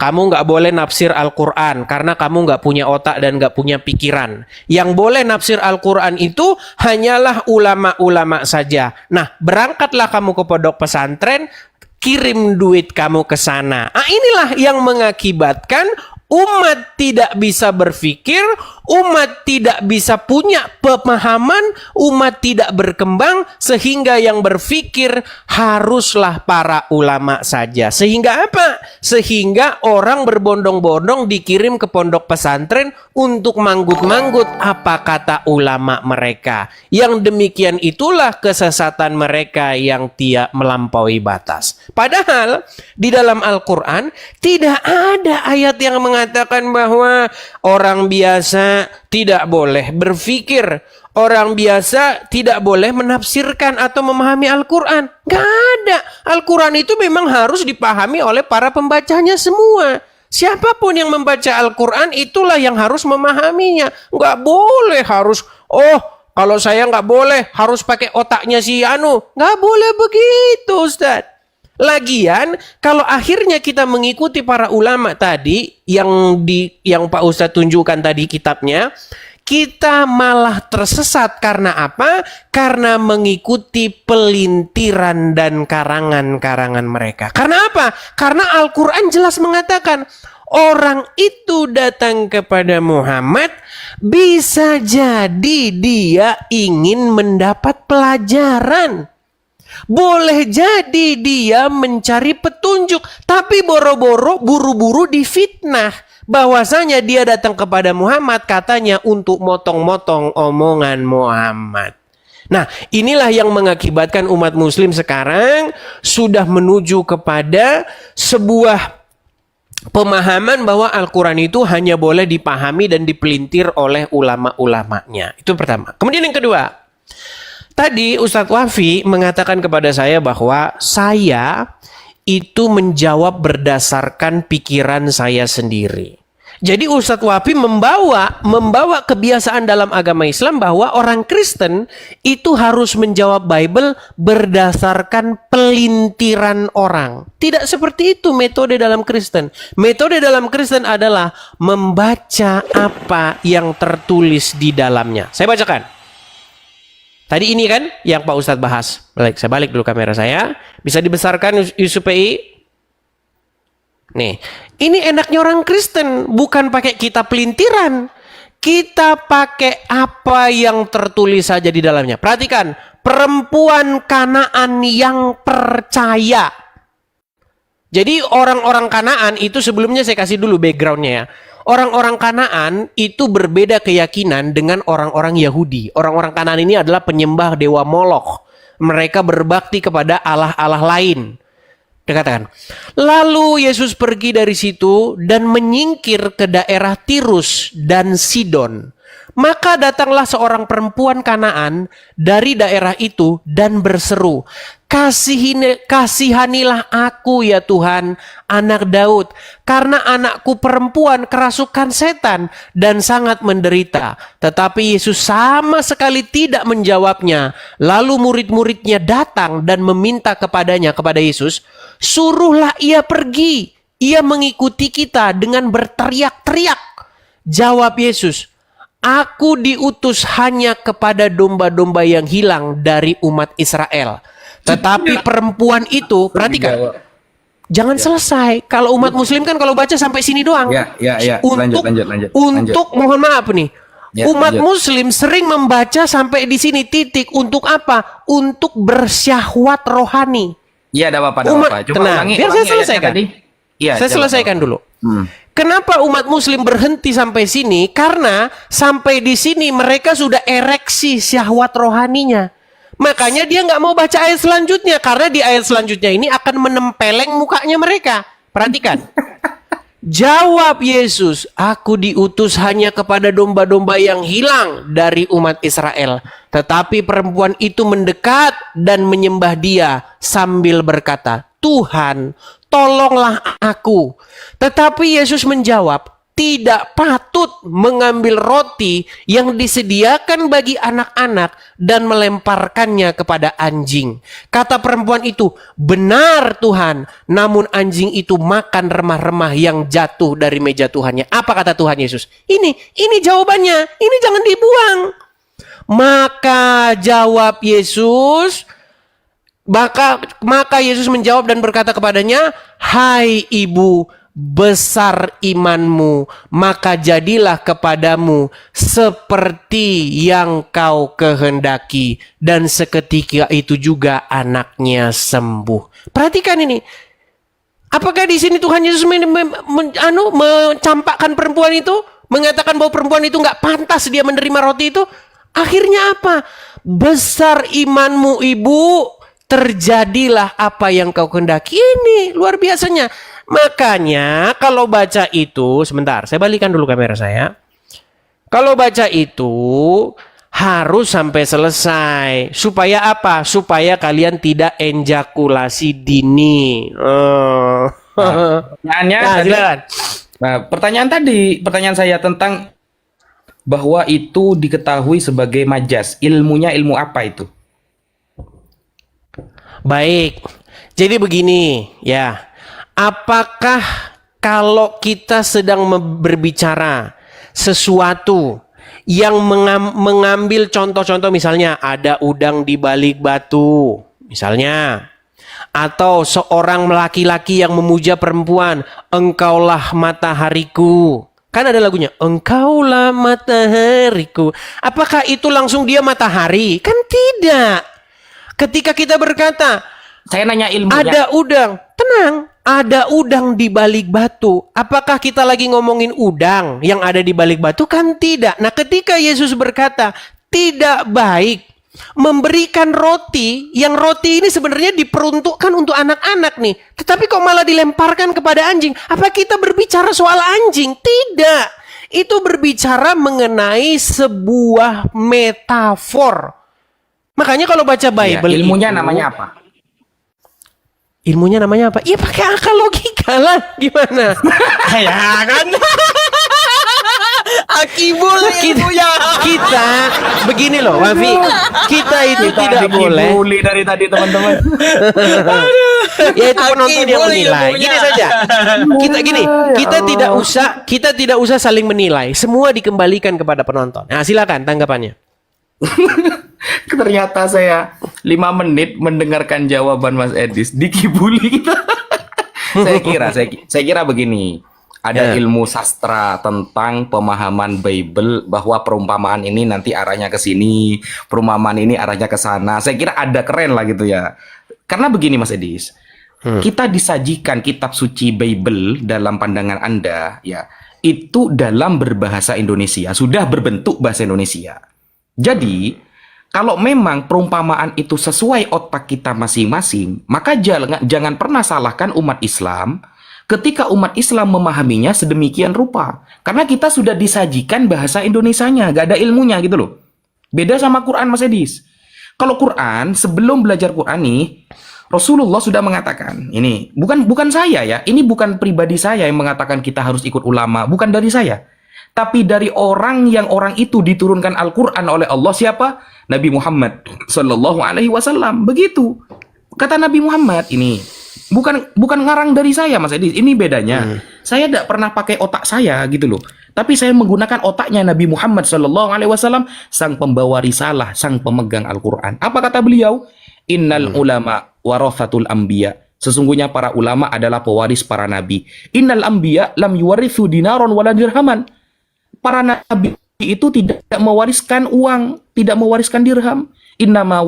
Kamu nggak boleh nafsir Al-Quran karena kamu nggak punya otak dan nggak punya pikiran. Yang boleh nafsir Al-Quran itu hanyalah ulama-ulama saja. Nah, berangkatlah kamu ke pondok pesantren, kirim duit kamu ke sana. Nah, inilah yang mengakibatkan umat tidak bisa berpikir, umat tidak bisa punya pemahaman, umat tidak berkembang, sehingga yang berpikir haruslah para ulama saja. Sehingga apa? Sehingga orang berbondong-bondong dikirim ke pondok pesantren untuk manggut-manggut apa kata ulama mereka. Yang demikian itulah kesesatan mereka yang tidak melampaui batas. Padahal di dalam Al-Quran tidak ada ayat yang mengatakan bahwa orang biasa tidak boleh berpikir, orang biasa tidak boleh menafsirkan atau memahami Al-Quran. Gak ada. Al-Quran itu memang harus dipahami oleh para pembacanya semua. Siapapun yang membaca Al-Quran itulah yang harus memahaminya. Gak boleh harus, kalau saya gak boleh harus pakai otaknya si Anu. Gak boleh begitu, Ustaz. Lagian kalau akhirnya kita mengikuti para ulama tadi yang Pak Ustadz tunjukkan tadi kitabnya, kita malah tersesat karena apa? Karena mengikuti pelintiran dan karangan-karangan mereka. Karena apa? Karena Al-Quran jelas mengatakan orang itu datang kepada Muhammad bisa jadi dia ingin mendapat pelajaran. Boleh jadi dia mencari petunjuk, tapi buru-buru difitnah bahwasanya dia datang kepada Muhammad katanya untuk motong-motong omongan Muhammad. Nah, inilah yang mengakibatkan umat muslim sekarang sudah menuju kepada sebuah pemahaman bahwa Al-Quran itu hanya boleh dipahami dan dipelintir oleh ulama-ulamanya. Itu pertama. Kemudian yang kedua, tadi Ustadz Wafi mengatakan kepada saya bahwa saya itu menjawab berdasarkan pikiran saya sendiri. Jadi Ustadz Wafi membawa kebiasaan dalam agama Islam bahwa orang Kristen itu harus menjawab Bible berdasarkan pelintiran orang. Tidak seperti itu metode dalam Kristen. Metode dalam Kristen adalah membaca apa yang tertulis di dalamnya. Saya bacakan. Tadi ini kan yang Pak Ustadz bahas. Saya balik dulu kamera saya. Bisa dibesarkan Yusuf PI. Nih, ini enaknya orang Kristen. Bukan pakai kitab pelintiran. Kita pakai apa yang tertulis saja di dalamnya. Perhatikan. Perempuan Kanaan yang percaya. Jadi orang-orang Kanaan itu sebelumnya saya kasih dulu backgroundnya ya. Orang-orang Kanaan itu berbeda keyakinan dengan orang-orang Yahudi. Orang-orang Kanaan ini adalah penyembah dewa Molok. Mereka berbakti kepada allah-allah lain. Dikatakan. Lalu Yesus pergi dari situ dan menyingkir ke daerah Tirus dan Sidon. Maka datanglah seorang perempuan Kanaan dari daerah itu dan berseru, kasihanilah aku ya Tuhan, anak Daud, karena anakku perempuan kerasukan setan dan sangat menderita. Tetapi Yesus sama sekali tidak menjawabnya. Lalu murid-muridnya datang dan meminta kepada Yesus, suruhlah ia pergi. Ia mengikuti kita dengan berteriak-teriak. Jawab Yesus, aku diutus hanya kepada domba-domba yang hilang dari umat Israel. Tetapi perempuan itu, perhatikan, jangan selesai. Kalau umat Muslim kan kalau baca sampai sini doang. Ya. Untuk, Lanjut. untuk mohon maaf nih, Ya, umat lanjut. Muslim sering membaca sampai di sini titik. Untuk apa? Untuk bersyahwat rohani. Iya, ada apa-apa. Coba Tenang, ulangi, biar saya ayatnya selesaikan. tadi. Iya, Saya coba. selesaikan dulu. Hmm. Kenapa umat Muslim berhenti sampai sini? Karena sampai di sini mereka sudah ereksi syahwat rohaninya. Makanya dia nggak mau baca ayat selanjutnya. Karena di ayat selanjutnya ini akan menempeleng mukanya mereka. Perhatikan. Jawab Yesus, aku diutus hanya kepada domba-domba yang hilang dari umat Israel. Tetapi perempuan itu mendekat dan menyembah dia sambil berkata, Tuhan, tolonglah aku. Tetapi Yesus menjawab, tidak patut mengambil roti yang disediakan bagi anak-anak dan melemparkannya kepada anjing. Kata perempuan itu, benar Tuhan, namun anjing itu makan remah-remah yang jatuh dari meja Tuhannya. Apa kata Tuhan Yesus? Ini jawabannya, ini jangan dibuang. Maka jawab Yesus, maka Yesus menjawab dan berkata kepadanya, hai ibu, besar imanmu, maka jadilah kepadamu seperti yang kau kehendaki. Dan seketika itu juga anaknya sembuh. Perhatikan ini. Apakah di sini Tuhan Yesus mencampakkan perempuan itu? Mengatakan bahwa perempuan itu nggak pantas dia menerima roti itu? Akhirnya apa? Besar imanmu ibu, terjadilah apa yang kau kehendaki. Ini luar biasanya. Makanya kalau baca itu, sebentar, saya balikan dulu kamera saya. Kalau baca itu harus sampai selesai. Supaya apa? Supaya kalian tidak ejakulasi dini. Pertanyaannya tadi, Silakan. pertanyaan saya tentang bahwa itu diketahui sebagai majas. Ilmunya ilmu apa itu? Baik. Jadi begini, ya. Apakah kalau kita sedang berbicara sesuatu yang mengambil contoh-contoh, misalnya ada udang di balik batu, misalnya, atau seorang laki-laki yang memuja perempuan, engkaulah matahariku. Kan ada lagunya, engkaulah matahariku. Apakah itu langsung dia matahari? Kan tidak. Ketika kita berkata, Saya nanya ilmunya. ada udang, tenang, ada udang di balik batu. Apakah kita lagi ngomongin udang yang ada di balik batu? Kan tidak. Nah, ketika Yesus berkata, tidak baik memberikan roti, yang roti ini sebenarnya diperuntukkan untuk anak-anak nih. Tetapi kok malah dilemparkan kepada anjing? Apa kita berbicara soal anjing? Tidak. Itu berbicara mengenai sebuah metafor. Makanya kalau baca Bible ilmunya itu, namanya apa? ilmunya namanya apa? Iya pakai akal logika lah. Gimana? Ya kan? Akibul Kita begini loh, Wafi. Kita itu tidak boleh. Dibully dari tadi teman-teman. Ya itu penonton yang Akibul menilai. ilmunya. Gini saja. Kita tidak usah saling menilai. Semua dikembalikan kepada penonton. Nah, silakan tanggapannya. Ternyata saya 5 menit mendengarkan jawaban Mas Edis dikibuli kita. saya kira begini. Ada Ya. ilmu sastra tentang pemahaman Bible bahwa perumpamaan ini nanti arahnya ke sini, perumpamaan ini arahnya ke sana. Saya kira ada keren lah gitu ya. Karena begini Mas Edis, kita disajikan kitab suci Bible dalam pandangan Anda, ya, itu dalam berbahasa Indonesia, sudah berbentuk bahasa Indonesia. Jadi, kalau memang perumpamaan itu sesuai otak kita masing-masing, maka jangan pernah salahkan umat Islam ketika umat Islam memahaminya sedemikian rupa. Karena kita sudah disajikan bahasa Indonesianya, gak ada ilmunya gitu loh. Beda sama Quran, Mas Edis. Kalau Quran, sebelum belajar Quran nih, Rasulullah sudah mengatakan, ini bukan saya ya, ini bukan pribadi saya yang mengatakan kita harus ikut ulama, bukan dari saya. Tapi dari orang itu diturunkan Al-Quran oleh Allah, siapa? Nabi Muhammad Sallallahu Alaihi Wasallam. Begitu kata Nabi Muhammad. Ini bukan ngarang dari saya, Mas Edi. Ini bedanya. Saya tidak pernah pakai otak saya gitu loh. Tapi saya menggunakan otaknya Nabi Muhammad Sallallahu Alaihi Wasallam, sang pembawa risalah, sang pemegang Al-Quran. Apa kata beliau? Innal ulama warathatul anbiya. Sesungguhnya para ulama adalah pewaris para nabi. Innal anbiya lam yuwarithu dinaron wala dirhaman. Para nabi itu tidak mewariskan uang, tidak mewariskan dirham. Innama